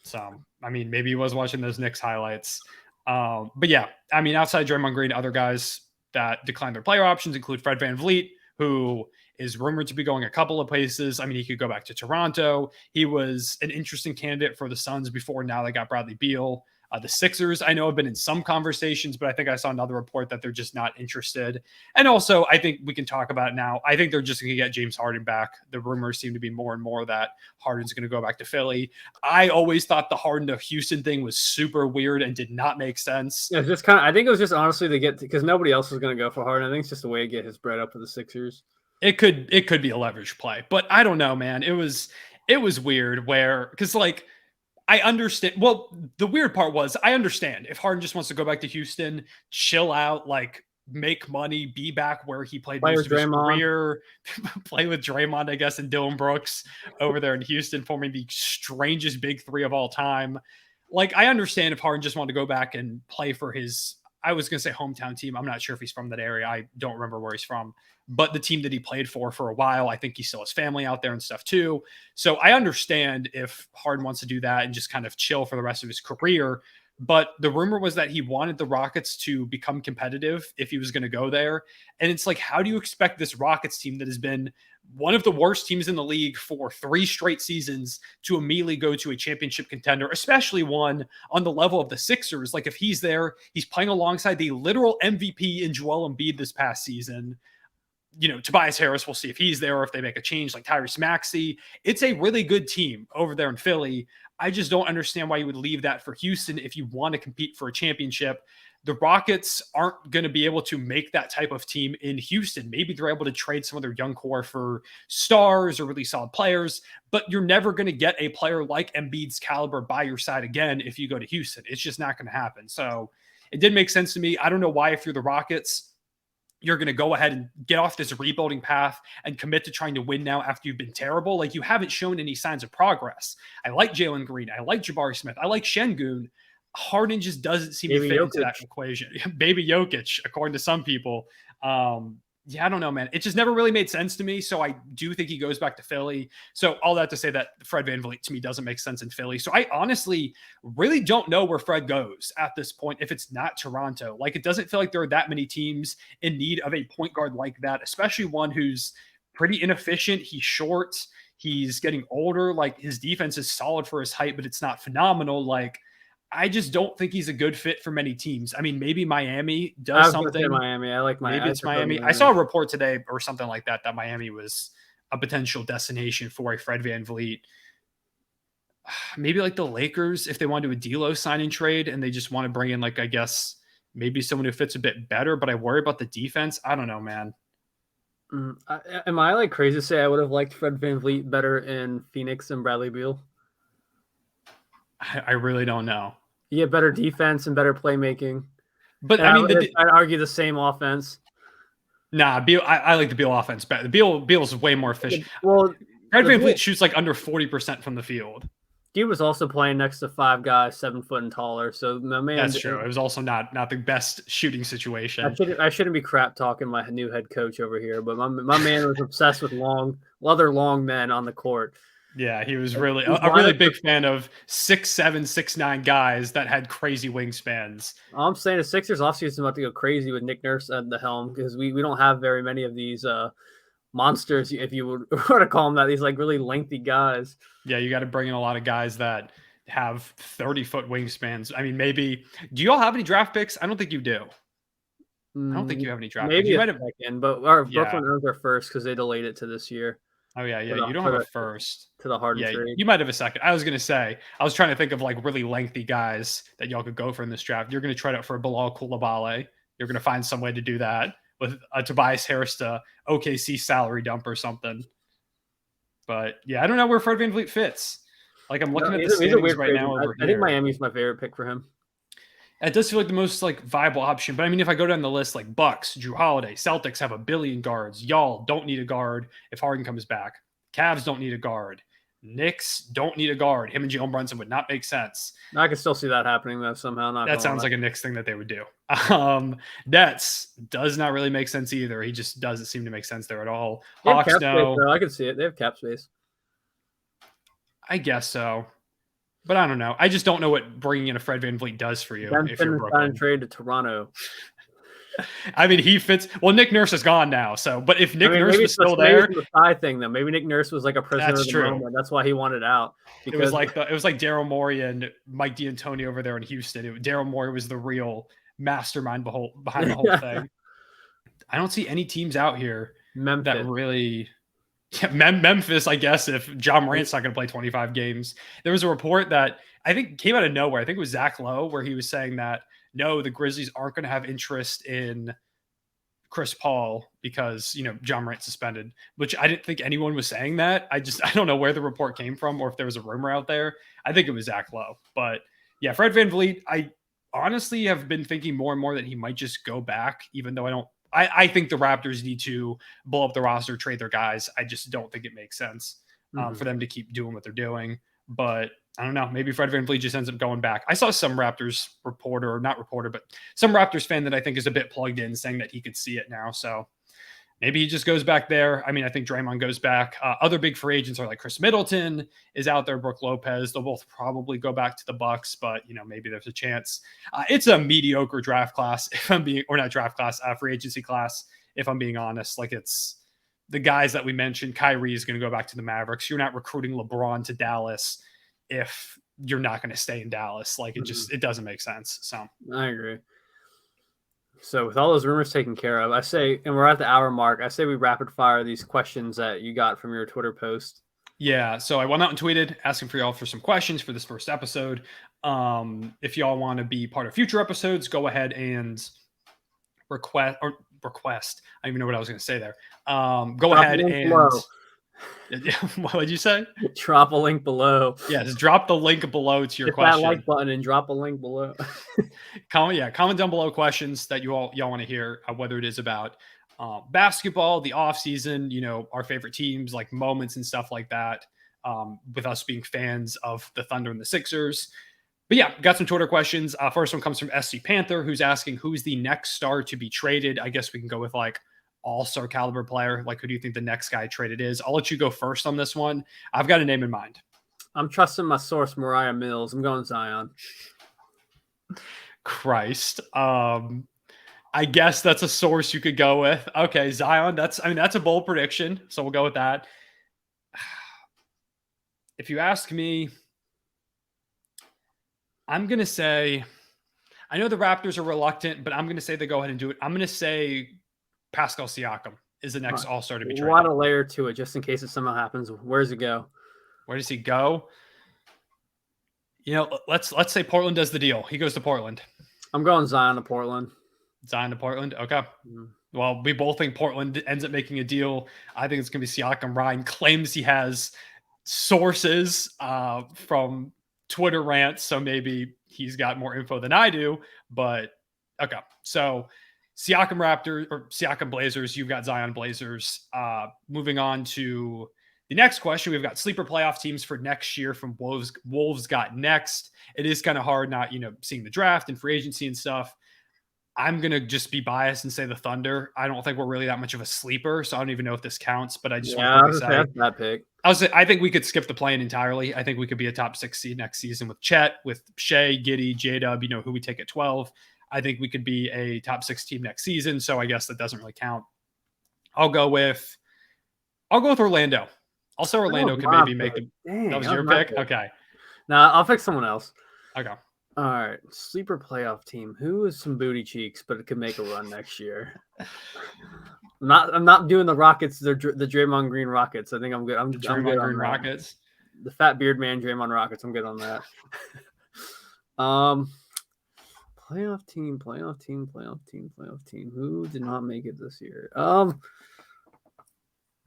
So, I mean, maybe he was watching those Knicks highlights. But yeah, I mean, outside Draymond Green, other guys that declined their player options include Fred VanVleet, who is rumored to be going a couple of places. I mean, he could go back to Toronto. He was an interesting candidate for the Suns before. Now they got Bradley Beal. The Sixers, I know, have been in some conversations, but I think I saw another report that they're just not interested. And also, I think we can talk about it now. I think they're just going to get James Harden back. The rumors seem to be more and more that Harden's going to go back to Philly. I always thought the Harden to Houston thing was super weird and did not make sense. Yeah, just I think it was just honestly to get because nobody else was going to go for Harden. I think it's just a way to get his bread up for the Sixers. It could be a leverage play, but I don't know, man. It was weird because like. I understand. Well, the weird part was I understand if Harden just wants to go back to Houston, chill out, like make money, be back where he played most of his career, play with Draymond, I guess, and Dylan Brooks over there in Houston, forming the strangest big three of all time. Like, I understand if Harden just wanted to go back and play for his, I was going to say hometown team. I'm not sure if he's from that area. I don't remember where he's from. But the team that he played for a while, I think he still has family out there and stuff too. So I understand if Harden wants to do that and just kind of chill for the rest of his career. but the rumor was that he wanted the Rockets to become competitive if he was going to go there. And it's like, how do you expect this Rockets team that has been one of the worst teams in the league for 3 straight seasons to immediately go to a championship contender, especially one on the level of the Sixers? Like, if he's there, he's playing alongside the literal MVP in Joel Embiid this past season. Tobias Harris, we'll see if he's there or if they make a change, like Tyrese Maxey. It's a really good team over there in Philly. I just don't understand why you would leave that for Houston if you want to compete for a championship. The Rockets aren't going to be able to make that type of team in Houston. Maybe they're able to trade some of their young core for stars or really solid players, but you're never going to get a player like Embiid's caliber by your side again if you go to Houston. It's just not going to happen. So it did make sense to me. I don't know why, if you're the Rockets, you're going to go ahead and get off this rebuilding path and commit to trying to win now after you've been terrible. Like, you haven't shown any signs of progress. I like Jalen Green. I like Jabari Smith. I like Şengün. Harden just doesn't seem to fit into that equation. Baby Jokic, according to some people. I don't know, man. It just never really made sense to me. So I do think he goes back to Philly. So all that to say that Fred VanVleet to me doesn't make sense in Philly. So I honestly really don't know where Fred goes at this point if it's not Toronto. Like, it doesn't feel like there are that many teams in need of a point guard like that, especially one who's pretty inefficient. He's short. He's getting older. Like, his defense is solid for his height, but it's not phenomenal. Like, I just don't think he's a good fit for many teams. I mean, maybe Miami does something. Miami. I like Miami. Maybe it's Miami. I saw a report today or something like that Miami was a potential destination for a Fred VanVleet. Maybe like the Lakers, if they want to do a D'Lo signing trade and they just want to bring in, like, I guess maybe someone who fits a bit better, but I worry about the defense. I don't know, man. Am I like crazy to say I would have liked Fred VanVleet better in Phoenix than Bradley Beal? I really don't know. You get better defense and better playmaking. But and I mean, I'd argue the same offense. Nah, Beal. I like the Beal offense better. Beal's way more efficient. Well, Fred VanVleet shoots like under 40% from the field. He was also playing next to 5 guys 7 foot and taller. So my man, that's true. It was also not the best shooting situation. I shouldn't be crap talking my new head coach over here, but my man was obsessed with other long men on the court. Yeah, he was really a really big fan of 6'7", 6'9" guys that had crazy wingspans. I'm saying the Sixers offseason is about to go crazy with Nick Nurse at the helm, because we don't have very many of these monsters, if you would want to call them that, these like really lengthy guys. Yeah, you got to bring in a lot of guys that have 30-foot wingspans. I mean, maybe – do you all have any draft picks? I don't think you do. I don't think you have any draft picks. Maybe you might have second, but Brooklyn earned their first because they delayed it to this year. Oh, yeah. You don't have a first. To the Harden trade. You might have a second. I was going to say, I was trying to think of like really lengthy guys that y'all could go for in this draft. You're going to try out for a Bilal Coulibaly. You're going to find some way to do that with a Tobias Harris to OKC salary dump or something. But, yeah, I don't know where Fred VanVleet fits. Like, I'm looking at the standings right now over here. I think Miami's my favorite pick for him. It does feel like the most like viable option. But I mean, if I go down the list, like Bucks, Drew Holiday, Celtics have 1 billion guards. Y'all don't need a guard if Harden comes back. Cavs don't need a guard. Knicks don't need a guard. Him and Jalen Brunson would not make sense. I can still see that happening though somehow. That sounds like a Knicks thing that they would do. Nets does not really make sense either. He just doesn't seem to make sense there at all. Hawks, no. I can see it. They have cap space. I guess so. But I don't know. I just don't know what bringing in a Fred VanVleet does for you if you're Brooklyn. Trade to Toronto. I mean, he fits. Well, Nick Nurse is gone now. So, but if Nick Nurse was still there, the side thing though. Maybe Nick Nurse was like a prisoner of the moment. That's why he wanted out. It was like Daryl Morey and Mike D'Antoni over there in Houston. Daryl Morey was the real mastermind behind the whole thing. I don't see any teams out here that really. Yeah, Memphis, I guess, if John Morant's not going to play 25 games. There was a report that I think came out of nowhere. I think it was Zach Lowe, where he was saying that, no, the Grizzlies aren't going to have interest in Chris Paul because, John Morant suspended, which I didn't think anyone was saying that. I don't know where the report came from or if there was a rumor out there. I think it was Zach Lowe. But, yeah, Fred VanVleet, I honestly have been thinking more and more that he might just go back, even though I think the Raptors need to blow up the roster, trade their guys. I just don't think it makes sense for them to keep doing what they're doing. But I don't know. Maybe Fred VanVleet just ends up going back. I saw some Raptors but some Raptors fan that I think is a bit plugged in saying that he could see it now. So maybe he just goes back there. I mean, I think Draymond goes back. Other big free agents are like Chris Middleton is out there, Brooke Lopez. They'll both probably go back to the Bucks, but maybe there's a chance. It's a mediocre draft class, if I'm being, or not draft class, free agency class, if I'm being honest. Like, it's the guys that we mentioned. Kyrie is going to go back to the Mavericks. You're not recruiting LeBron to Dallas if you're not going to stay in Dallas. Like, it doesn't make sense. So I agree. So with all those rumors taken care of, I say, and we're at the hour mark, I say we rapid fire these questions that you got from your Twitter post. Yeah, so I went out and tweeted asking for y'all for some questions for this first episode. If y'all want to be part of future episodes, go ahead and request. I don't even know what I was going to say there. Go ahead and what did you say? Drop a link below. Yeah, just drop the link below to your Hit question. that like button and drop a link below. Comment down below questions that y'all want to hear, whether it is about basketball, the offseason, our favorite teams, like moments and stuff like that, with us being fans of the Thunder and the Sixers. But yeah, got some Twitter questions. First one comes from SC Panther, who's asking, who's the next star to be traded? I guess we can go with like all-star caliber player. Like, who do you think the next guy traded is? I'll let you go first on this one. I've got a name in mind. I'm trusting my source, Mariah Mills. I'm going Zion. Christ. I guess that's a source you could go with. Okay, Zion. That's a bold prediction, so we'll go with that. If you ask me, I'm going to say, I know the Raptors are reluctant, but I'm going to say they go ahead and do it. I'm going to say Pascal Siakam is the next all-star to be traded. A lot of layer to it, just in case it somehow happens. Where does it go? Where does he go? Let's say Portland does the deal. He goes to Portland. I'm going Zion to Portland. Zion to Portland? Okay. Well, we both think Portland ends up making a deal. I think it's going to be Siakam. Ryan claims he has sources from Twitter rants, so maybe he's got more info than I do. But, okay. So, Siakam Raptors or Siakam Blazers. You've got Zion Blazers. Moving on to the next question, we've got sleeper playoff teams for next year from Wolves got next. It is kind of hard not, seeing the draft and free agency and stuff. I'm going to just be biased and say the Thunder. I don't think we're really that much of a sleeper, so I don't even know if this counts, but I just want to say that pick. I think we could skip the play-in entirely. I think we could be a top 6 seed next season with Chet, with Shea, Giddey, J-Dub, who we take at 12. I think we could be a top 6 team next season, so I guess that doesn't really count. I'll go with Orlando. Also, Orlando could maybe make it. That was your pick? Okay. Nah, I'll pick someone else. Okay. All right. Sleeper playoff team. Who is some booty cheeks, but it could make a run next year? I'm not doing the Rockets, the Draymond Green Rockets. I think I'm good. I'm good on Green Rockets. The fat beard man Draymond Rockets. I'm good on that. Playoff team. Who did not make it this year?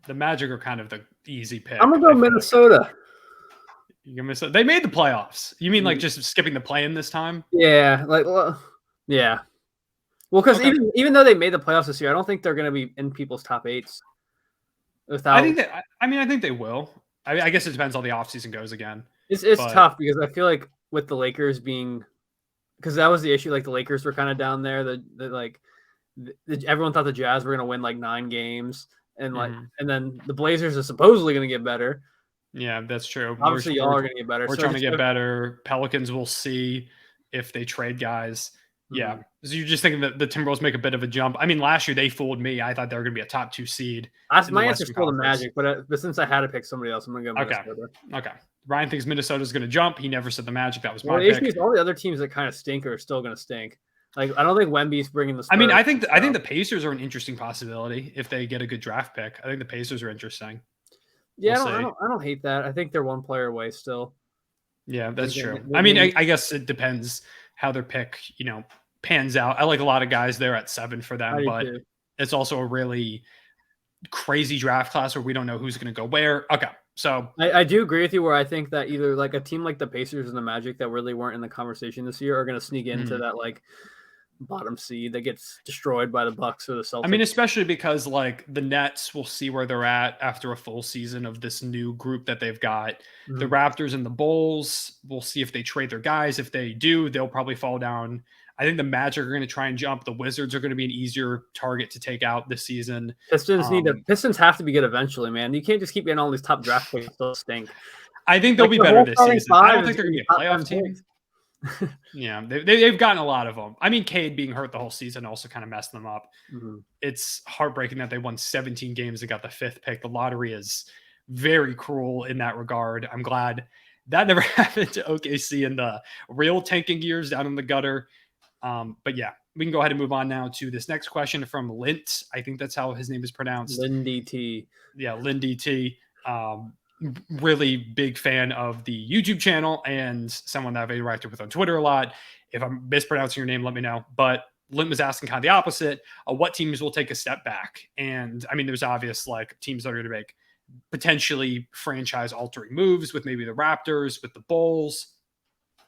The Magic are kind of the easy pick. I'm gonna go Minnesota. They made the playoffs. You mean like just skipping the play-in this time? Yeah, yeah. Well, because even though they made the playoffs this year, I don't think they're gonna be in people's top 8s. I think they will. I guess it depends how the offseason goes again. It's tough because I feel like with the Lakers being, because that was the issue. Like the Lakers were kind of down there. Everyone thought the Jazz were gonna win like 9 games. And and then the Blazers are supposedly going to get better. Yeah, that's true. Obviously, y'all are going to get better. We're trying to get better. Pelicans will see if they trade guys. Yeah. So you're just thinking that the Timberwolves make a bit of a jump. I mean, last year they fooled me. I thought they were going to be a top 2 seed. My answer is still the Magic, but since I had to pick somebody else, I'm going to go Minnesota. Okay. Ryan thinks Minnesota is going to jump. He never said the Magic. That was my pick. The issue is all the other teams that kind of stink are still going to stink. Like, I don't think Wemby's bringing the Spurs. I mean, I think the Pacers are an interesting possibility if they get a good draft pick. I think the Pacers are interesting. Yeah, I don't hate that. I think they're one player away still. Yeah, that's true. I mean, I guess it depends how their pick, pans out. I like a lot of guys there at 7 for them, but it's also a really crazy draft class where we don't know who's going to go where. Okay. So I do agree with you where I think that either like a team like the Pacers and the Magic that really weren't in the conversation this year are going to sneak into that like bottom seed that gets destroyed by the Bucks or the Celtics. I mean, especially because like the Nets will see where they're at after a full season of this new group that they've got. The Raptors and the Bulls, we'll see if they trade their guys. If they do, they'll probably fall down I think the Magic are going to try and jump. The Wizards are going to be an easier target to take out this season. Pistons have to be good eventually, man. You can't just keep getting all these top draft picks that still stink. I think they'll be better this season. I don't think they're going to be a playoff team. Yeah, they've gotten a lot of them. I mean, Cade being hurt the whole season also kind of messed them up. Mm-hmm. It's heartbreaking that they won 17 games and got the 5th pick. The lottery is very cruel in that regard. I'm glad that never happened to OKC in the real tanking years down in the gutter. But yeah, we can go ahead and move on now to this next question from Lint. I think that's how his name is pronounced. Lindy T. Yeah, Lindy T. Really big fan of the YouTube channel and someone that I've interacted with on Twitter a lot. If I'm mispronouncing your name, let me know. But Lynn was asking kind of the opposite. What teams will take a step back? And I mean, there's obvious like teams that are going to make potentially franchise-altering moves with maybe the Raptors, with the Bulls.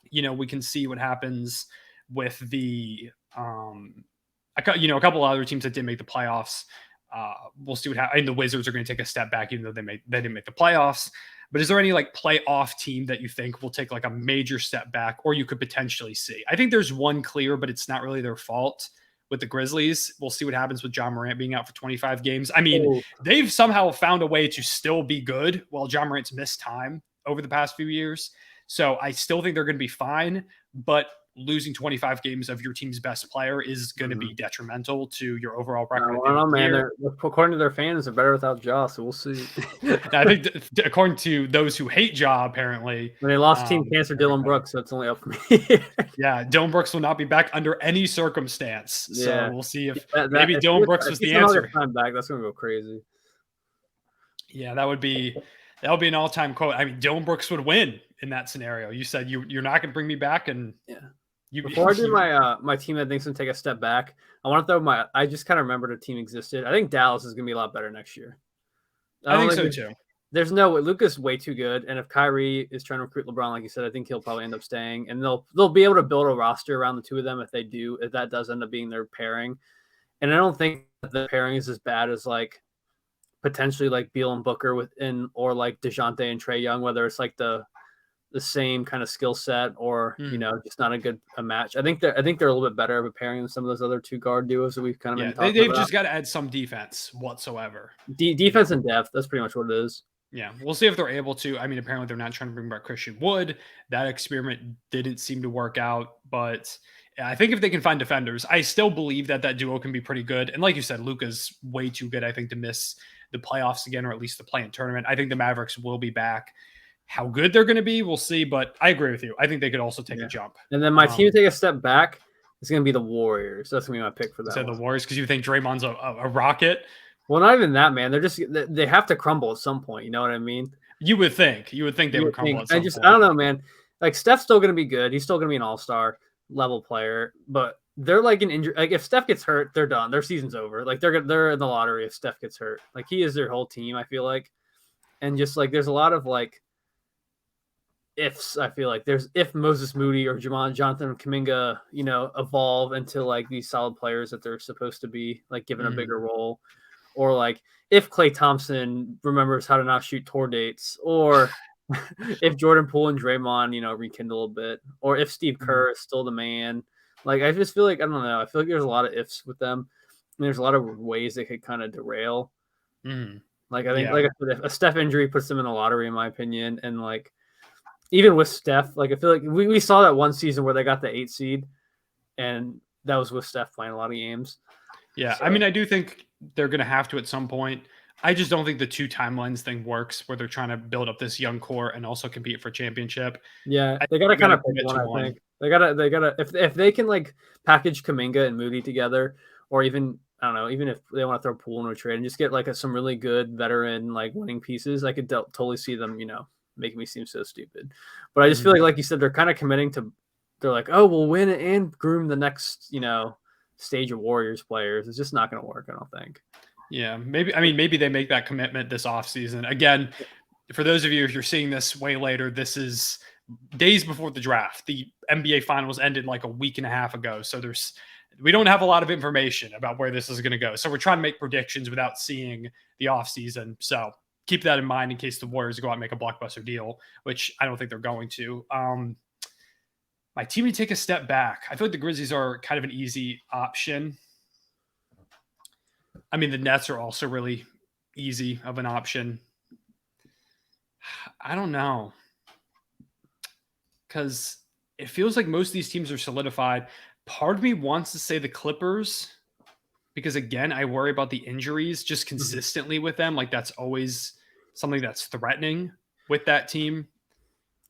You know, we can see what happens with the a couple other teams that didn't make the playoffs. We'll see what happens. I mean, the Wizards are going to take a step back, even though they didn't make the playoffs. But is there any like playoff team that you think will take like a major step back, or you could potentially see? I think there's one clear, but it's not really their fault with the Grizzlies. We'll see what happens with John Morant being out for 25 games. I mean, they've somehow found a way to still be good while John Morant's missed time over the past few years. So I still think they're going to be fine, but losing 25 games of your team's best player is going to be detrimental to your overall record. I don't know, man. According to their fans, they're better without Ja, so we'll see. I think according to those who hate Ja, apparently. When they lost team cancer, Dylan Brooks, so it's only up for me. Yeah, Dylan Brooks will not be back under any circumstance. Yeah. So we'll see if maybe Dylan Brooks was the answer. Time back, that's going to go crazy. Yeah, that would be an all-time quote. I mean, Dylan Brooks would win in that scenario. You said you're not going to bring me back, and yeah. Before I do my team that thinks going to take a step back, I want to throw I just kind of remembered a team existed. I think Dallas is going to be a lot better next year. I think so too. There's no way. Luka's way too good, and if Kyrie is trying to recruit LeBron, like you said, I think he'll probably end up staying, and they'll be able to build a roster around the two of them if that does end up being their pairing. And I don't think the pairing is as bad as like potentially like Beal and Booker or like DeJounte and Trae Young, whether it's like the same kind of skill set or just not a match. I think they're a little bit better of a pairing than some of those other two guard duos that we've kind of been talking they've about. Just got to add some defense whatsoever. Defense and depth, that's pretty much what it is. Yeah, we'll see if they're able to. I mean, apparently they're not trying to bring back Christian Wood. That experiment didn't seem to work out, but I think if they can find defenders, I still believe that duo can be pretty good. And like you said, Luka's way too good, I think, to miss the playoffs again, or at least the play-in tournament. I think the Mavericks will be back. How good they're going to be, we'll see. But I agree with you. I think they could also take a jump. And then my team to take a step back is going to be the Warriors. That's going to be my pick for that. So the Warriors, because you think Draymond's a rocket? Well, not even that, man. They have to crumble at some point. You know what I mean? You would think they would crumble at some point. I don't know, man. Like Steph's still going to be good. He's still going to be an all-star level player, but they're like an injury. Like if Steph gets hurt, they're done. Their season's over. Like they're in the lottery if Steph gets hurt. Like he is their whole team, I feel like. And just like there's a lot of like ifs. I feel like there's if Moses Moody or Jonathan Kuminga, evolve into like these solid players that they're supposed to be, like given a bigger role, or like if Klay Thompson remembers how to not shoot tour dates, or if Jordan Poole and Draymond, rekindle a bit, or if Steve Kerr is still the man. Like I just feel like I don't know. I feel like there's a lot of ifs with them. And there's a lot of ways they could kind of derail. Like I think, like I said, if a Steph injury puts them in the lottery, in my opinion, and like. Even with Steph, like I feel like we saw that one season where they got the 8 seed, and that was with Steph playing a lot of games. Yeah, so. I mean, I do think they're going to have to at some point. I just don't think the 2 timelines thing works, where they're trying to build up this young core and also compete for championship. Yeah, they got to kind of pick one. I think they gotta if they can like package Kuminga and Moody together, or even I don't know, even if they want to throw Poole in a trade and just get like some really good veteran like winning pieces, I could totally see them, making me seem so stupid. But I just feel like you said, they're kind of committing to, they're like, oh, we'll win and groom the next, stage of Warriors players. It's just not going to work, I don't think. Yeah, maybe they make that commitment this offseason. Again, for those of you, if you're seeing this way later, this is days before the draft. The NBA finals ended like a week and a half ago. So we don't have a lot of information about where this is going to go. So we're trying to make predictions without seeing the offseason. So keep that in mind in case the Warriors go out and make a blockbuster deal, which I don't think they're going to. My team to take a step back. I feel like the Grizzlies are kind of an easy option. I mean, the Nets are also really easy of an option. I don't know. Because it feels like most of these teams are solidified. Part of me wants to say the Clippers because, again, I worry about the injuries just consistently with them. Like, that's always something that's threatening with that team.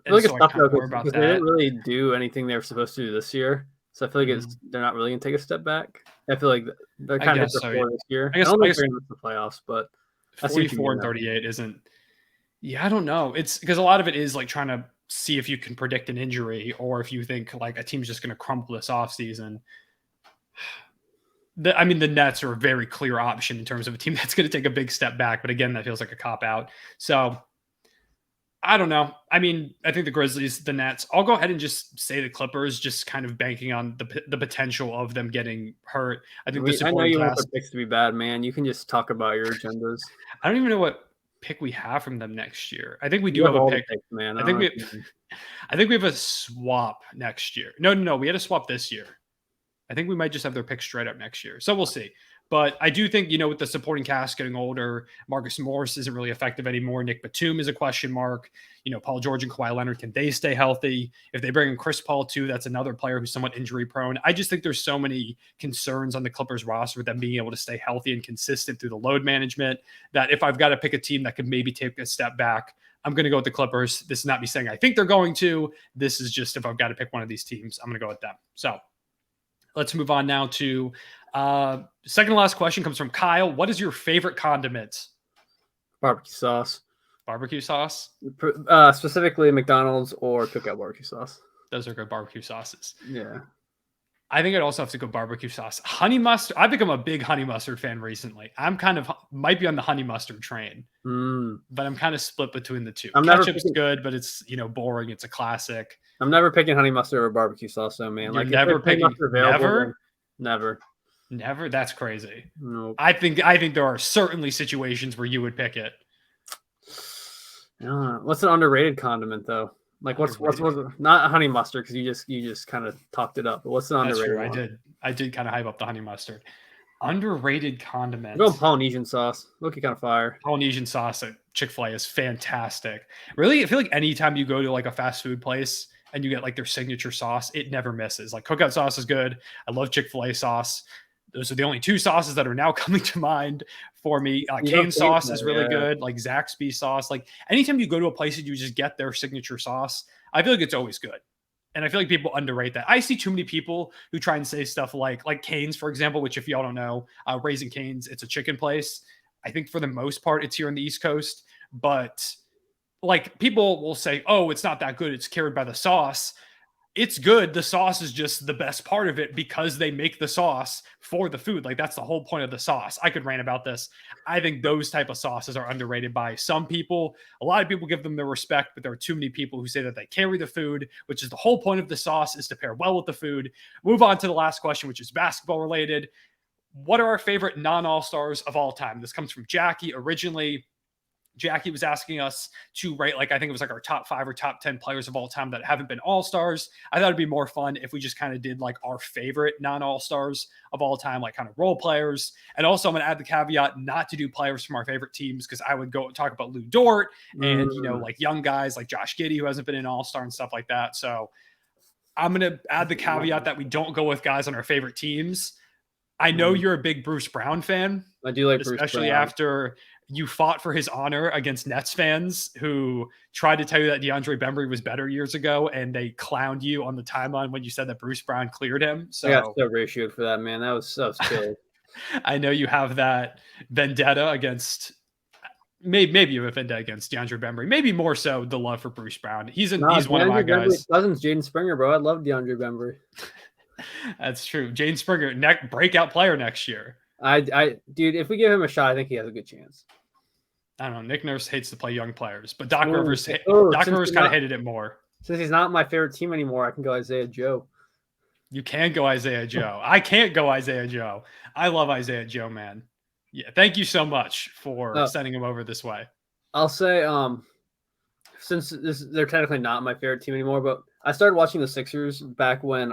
I feel like so it's tough I kind of though worry about because that. they didn't really do anything they were supposed to do this year. So I feel like they're not really going to take a step back. I feel like they're kind of hit their floor this year. I don't think they're going to miss the playoffs, but 44 and 38 isn't. Yeah, I don't know. It's because a lot of it is like trying to see if you can predict an injury or if you think like a team's just going to crumple this offseason. The Nets are a very clear option in terms of a team that's going to take a big step back. But again, that feels like a cop out. So I don't know. I mean, I think the Grizzlies, the Nets, I'll go ahead and just say the Clippers, just kind of banking on the potential of them getting hurt. I think I know you want the picks to be bad, man. You can just talk about your agendas. I don't even know what pick we have from them next year. I think we do have a pick, picks, man. I think we have a swap next year. No, we had a swap this year. I think we might just have their pick straight up next year. So we'll see. But I do think, with the supporting cast getting older, Marcus Morris isn't really effective anymore. Nick Batum is a question mark. Paul George and Kawhi Leonard, can they stay healthy? If they bring in Chris Paul too, that's another player who's somewhat injury prone. I just think there's so many concerns on the Clippers roster with them being able to stay healthy and consistent through the load management that if I've got to pick a team that could maybe take a step back, I'm going to go with the Clippers. This is not me saying I think they're going to. This is just if I've got to pick one of these teams, I'm going to go with them. So let's move on now to second to last question comes from Kyle. What is your favorite condiment? Barbecue sauce. Barbecue sauce? Specifically McDonald's or Cookout barbecue sauce. Those are good barbecue sauces. Yeah. I think I'd also have to go barbecue sauce. Honey mustard. I've become a big honey mustard fan recently. I'm might be on the honey mustard train, but I'm kind of split between the two. Ketchup's good, but it's, boring. It's a classic. I'm never picking honey mustard or barbecue sauce, though, man. You're never picking Never. Never. That's crazy. Nope. I think there are certainly situations where you would pick it. What's an underrated condiment though? Like what's not honey mustard because you just kind of talked it up. But what's an underrated? That's true. I did kind of hype up the honey mustard. Underrated condiment. Go Polynesian sauce. Looking kind of fire. Polynesian sauce at Chick-fil-A is fantastic. Really, I feel like anytime you go to like a fast food place and you get like their signature sauce, it never misses. Like Cookout sauce is good. I love Chick-fil-A sauce. Those are the only two sauces that are now coming to mind for me. Cane sauce is really good. Like Zaxby sauce. Like anytime you go to a place and you just get their signature sauce, I feel like it's always good. And I feel like people underrate that. I see too many people who try and say stuff like Cane's, for example, which if y'all don't know, Raising Cane's, it's a chicken place. I think for the most part, it's here on the East Coast. But like people will say, oh, it's not that good. It's carried by the sauce. It's good. The sauce is just the best part of it because they make the sauce for the food. Like that's the whole point of the sauce. I could rant about this. I think those type of sauces are underrated by some people. A lot of people give them their respect, but there are too many people who say that they carry the food, which is the whole point of the sauce is to pair well with the food. Move on to the last question, which is basketball related. What are our favorite non-all-stars of all time? This comes from Jackie originally. Jackie was asking us to rate, I think it was our top 5 or top 10 players of all time that haven't been all-stars. I thought it'd be more fun if we just kind of did our favorite non-all-stars of all time, kind of role players. And also I'm going to add the caveat not to do players from our favorite teams because I would go talk about Lou Dort and, young guys like Josh Giddey, who hasn't been an all-star and stuff like that. So I'm going to add the caveat that we don't go with guys on our favorite teams. I know you're a big Bruce Brown fan. I do like Bruce Brown. Especially after you fought for his honor against Nets fans who tried to tell you that DeAndre Bembry was better years ago, and they clowned you on the timeline when you said that Bruce Brown cleared him. So I got so ratioed for that, man. That was killed. I know you have that vendetta against maybe you have a vendetta against DeAndre Bembry, maybe more so the love for Bruce Brown. He's one of my guys. Cousins, Jaden Springer, bro. I love DeAndre Bembry. That's true. Jaden Springer, breakout player next year. Dude, if we give him a shot, I think he has a good chance. I don't know. Nick Nurse hates to play young players, but Doc Rivers kind of hated it more. Since he's not my favorite team anymore, I can go Isaiah Joe. You can go Isaiah Joe. I can't go Isaiah Joe. I love Isaiah Joe, man. Yeah, thank you so much for sending him over this way. I'll say, since they're technically not my favorite team anymore, but I started watching the Sixers back when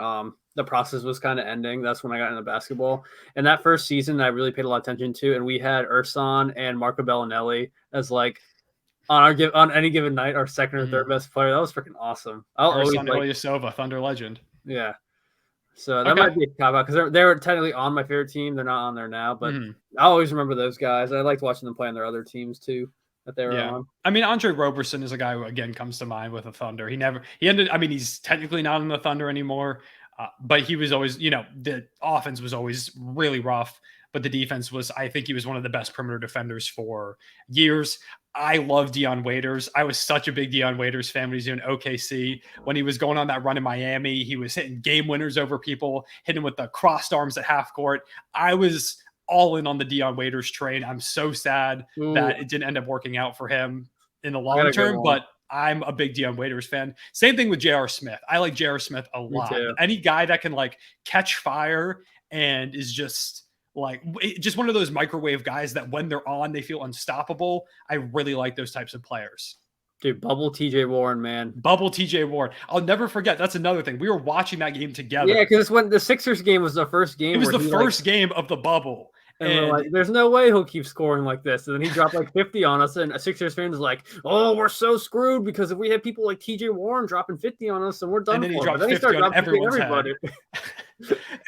the process was kind of ending. That's when I got into basketball. And that first season I really paid a lot of attention to. And we had Ersan and Marco Bellinelli as like on any given night our second or third best player. That was freaking awesome. I'll always Ersan Ilyasova, Thunder legend. Yeah. So that might be a cop out because they were technically on my favorite team. They're not on there now, but I always remember those guys. I liked watching them play on their other teams too that they were on. I mean, Andre Roberson is a guy who again comes to mind with the Thunder. He ended. I mean, he's technically not in the Thunder anymore, but he was always, the offense was always really rough, but the defense was. I think he was one of the best perimeter defenders for years. I love Dion Waiters. I was such a big Dion Waiters fan when he was doing OKC. When he was going on that run in Miami, he was hitting game winners over people, hitting with the crossed arms at half court. I was all in on the Dion Waiters train. I'm so sad that it didn't end up working out for him in the long term, but I'm a big Dion Waiters fan. Same thing with J.R. Smith. I like J.R. Smith a lot. Any guy that can like catch fire and is just one of those microwave guys that when they're on, they feel unstoppable. I really like those types of players. Dude, bubble TJ Warren, man. Bubble TJ Warren. I'll never forget. That's another thing. We were watching that game together. Yeah, because when the Sixers game was the first game. It was the first game of the bubble. And we're like, there's no way he'll keep scoring like this. And then he dropped like 50 on us. And a Sixers fan is like, oh, we're so screwed because if we have people like TJ Warren dropping 50 on us, then we're done. And then he dropped 50 on everyone's head.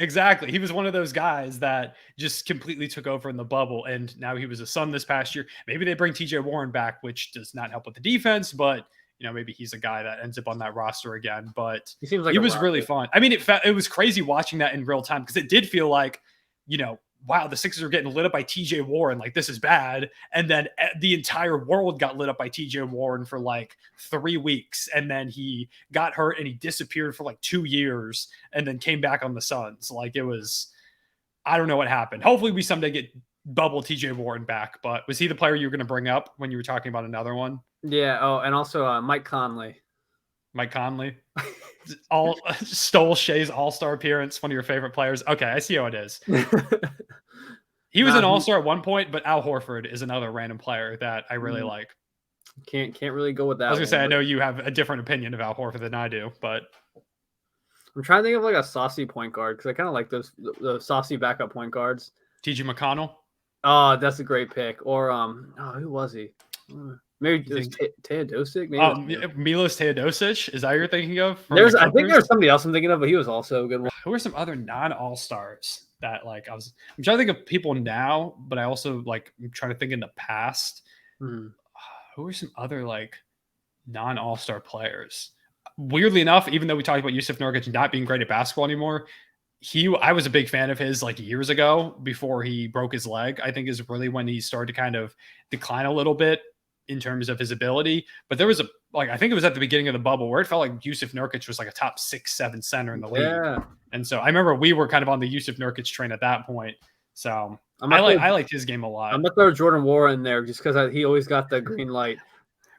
Exactly. He was one of those guys that just completely took over in the bubble. And now he was a Sun this past year. Maybe they bring TJ Warren back, which does not help with the defense, but maybe he's a guy that ends up on that roster again. But he seems like it was really fun. I mean, it was crazy watching that in real time because it did feel like, wow, the Sixers are getting lit up by TJ Warren. Like, this is bad. And then the entire world got lit up by TJ Warren for like 3 weeks. And then he got hurt and he disappeared for like 2 years and then came back on the Suns. Like, it was, I don't know what happened. Hopefully we someday get bubble TJ Warren back. But was he the player you were going to bring up when you were talking about another one? Yeah. Oh, and also Mike Conley. Mike Conley stole Shea's all-star appearance, one of your favorite players. Okay, I see how it is. He was an all-star at one point, but Al Horford is another random player that I really like. Can't really go with that. I was gonna say, I know you have a different opinion of Al Horford than I do, but I'm trying to think of like a saucy point guard because I kind of like the saucy backup point guards. T.J. McConnell. Oh, that's a great pick. Or who was he? Maybe Teodosic. Milos Teodosic. Is that what you're thinking of? I think there's somebody else I'm thinking of, but he was also a good one. Who are some other non-all-stars that I'm trying to think of people now, but I also I'm trying to think in the past. Who are some other non-all-star players? Weirdly enough, even though we talked about Yusuf Nurkic not being great at basketball anymore, I was a big fan of his years ago before he broke his leg. I think is really when he started to kind of decline a little bit in terms of his ability. But there was I think it was at the beginning of the bubble where it felt like Yusuf Nurkic was a top 6-7 center in the league. And so I remember we were kind of on the Yusuf Nurkic train at that point. So I liked his game a lot. I'm going to throw Jordan Wara in there just because he always got the green light.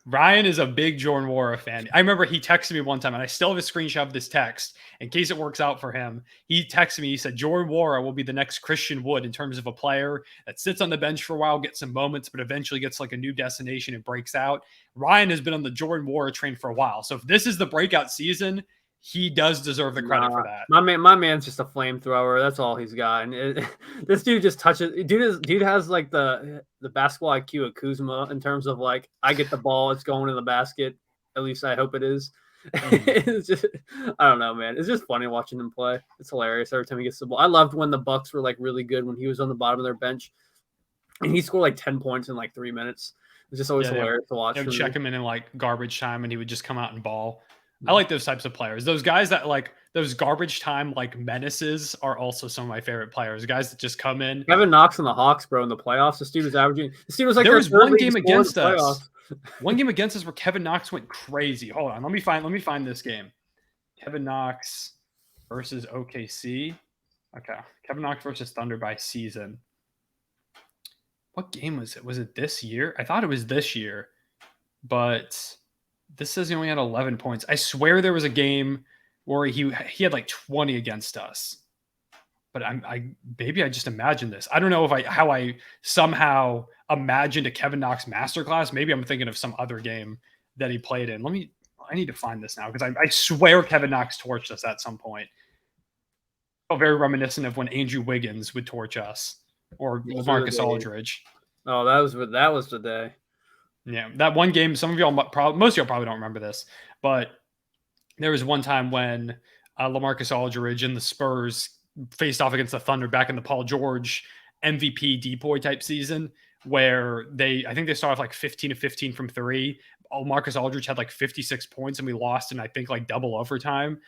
Ryan is a big Jordan Wara fan. I remember he texted me one time, and I still have a screenshot of this text in case it works out for him. He texted me. He said, Jordan Wara will be the next Christian Wood in terms of a player that sits on the bench for a while, gets some moments, but eventually gets a new destination and breaks out. Ryan has been on the Jordan Wara train for a while. So if this is the breakout season, he does deserve the credit for that. My man's just a flamethrower. That's all he's got. And this dude just touches. Dude has the basketball IQ of Kuzma in terms of I get the ball, it's going in the basket. At least I hope it is. It's just, I don't know, man. It's just funny watching him play. It's hilarious every time he gets the ball. I loved when the Bucks were really good when he was on the bottom of their bench, and he scored 10 points in 3 minutes. It's just always hilarious to watch. They would check him in garbage time, and he would just come out and ball. I like those types of players. Those guys that those garbage time menaces are also some of my favorite players. Guys that just come in. Kevin Knox and the Hawks, bro, in the playoffs. This dude was averaging. This dude was there was one game against us. One game against us where Kevin Knox went crazy. Hold on, let me find this game. Kevin Knox versus OKC. Okay, Kevin Knox versus Thunder by season. What game was it? Was it this year? I thought it was this year, but this says he only had 11 points. I swear there was a game where he had 20 against us. But maybe I just imagined this. I don't know how I somehow imagined a Kevin Knox masterclass. Maybe I'm thinking of some other game that he played in. Let me I need to find this now because I swear Kevin Knox torched us at some point. Oh, very reminiscent of when Andrew Wiggins would torch us or LaMarcus Aldridge. Oh, that was the day. Yeah, that one game. Some of y'all most of y'all probably don't remember this, but there was one time when LaMarcus Aldridge and the Spurs faced off against the Thunder back in the Paul George MVP depoy type season, where I think they started off like 15 of 15 from three. Marcus Aldridge had like 56 points and we lost in I think like double overtime.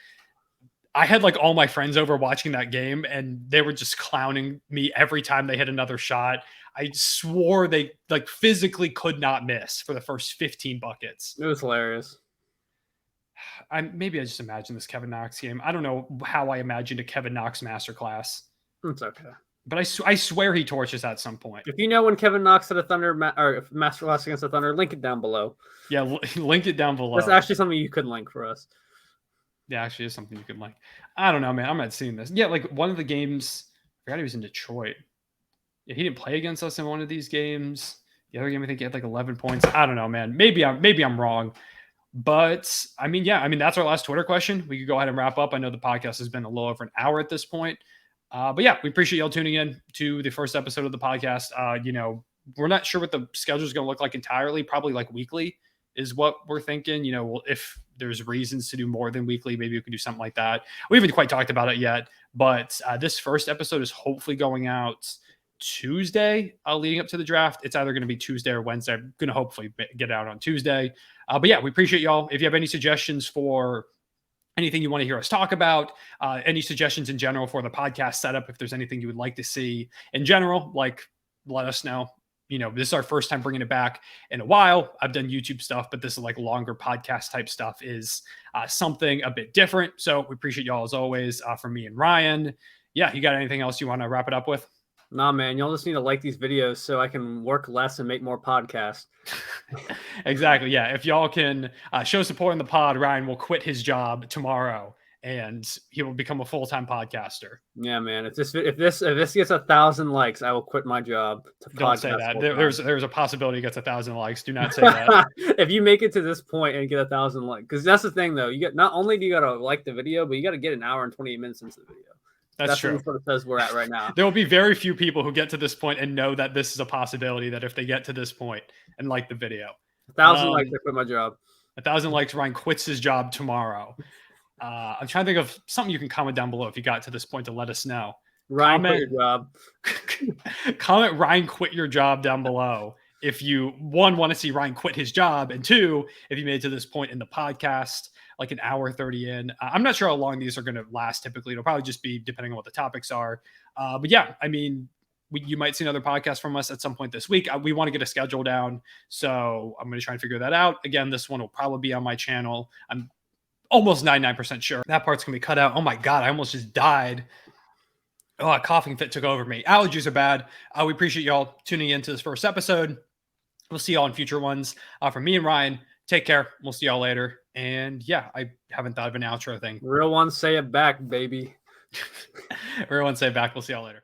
I had like all my friends over watching that game and they were just clowning me every time they hit another shot. I swore they like physically could not miss for the first 15 buckets. It was hilarious. Maybe I just imagined this Kevin Knox game. I don't know how I imagined a Kevin Knox masterclass. It's okay. But I swear he torches at some point. If you know when Kevin Knox had a Thunder or masterclass against the Thunder, link it down below. Yeah, link it down below. That's actually something you could link for us. Yeah, actually is something you could link. I don't know, man. I'm not seeing this. Yeah, like one of the games, I forgot he was in Detroit. Yeah, he didn't play against us in one of these games. The other game, I think he had like 11 points. I don't know, man. Maybe I'm wrong. But I mean, that's our last Twitter question. We could go ahead and wrap up. I know the podcast has been a little over an hour at this point. But yeah, we appreciate y'all tuning in to the first episode of the podcast. We're not sure what the schedule is going to look like entirely. Probably like weekly is what we're thinking. If there's reasons to do more than weekly, maybe we can do something like that. We haven't quite talked about it yet, but this first episode is hopefully going out Tuesday leading up to the draft. It's either going to be Tuesday or Wednesday. I'm going to hopefully get out on Tuesday. But yeah, we appreciate y'all. If you have any suggestions for anything you want to hear us talk about, any suggestions in general for the podcast setup, if there's anything you would like to see in general, like let us know. This is our first time bringing it back in a while. I've done YouTube stuff, but this is like longer podcast type stuff is something a bit different. So we appreciate y'all as always from me and Ryan. Yeah, you got anything else you want to wrap it up with? Nah, man, y'all just need to like these videos so I can work less and make more podcasts. Exactly. Yeah. If y'all can show support in the pod, Ryan will quit his job tomorrow and he will become a full-time podcaster. Yeah, man. If this gets 1,000 likes, I will quit my job. Don't say that. There's a possibility it gets 1,000 likes. Do not say that. If you make it to this point and get 1,000 likes, because that's the thing though. You get not only do you gotta like the video, but you gotta get an hour and 28 minutes into the video. That's true. What it says we're at right now. There will be very few people who get to this point and know that this is a possibility, that if they get to this point and like the video. 1,000 likes, I quit my job. 1,000 likes, Ryan quits his job tomorrow. I'm trying to think of something you can comment down below if you got to this point to let us know. Ryan, quit your job. Comment Ryan quit your job down below if you, one, want to see Ryan quit his job, and two, if you made it to this point in the podcast, like an hour 30 in. I'm not sure how long these are going to last typically. It'll probably just be depending on what the topics are. But yeah, I mean, you might see another podcast from us at some point this week. We want to get a schedule down, so I'm going to try and figure that out. Again, this one will probably be on my channel. I'm almost 99% sure that part's going to be cut out. Oh my God, I almost just died. Oh, a coughing fit took over me. Allergies are bad. We appreciate y'all tuning in to this first episode. We'll see y'all in future ones. From me and Ryan, take care. We'll see y'all later. And yeah, I haven't thought of an outro thing. Real ones say it back, baby. Real ones say it back. We'll see y'all later.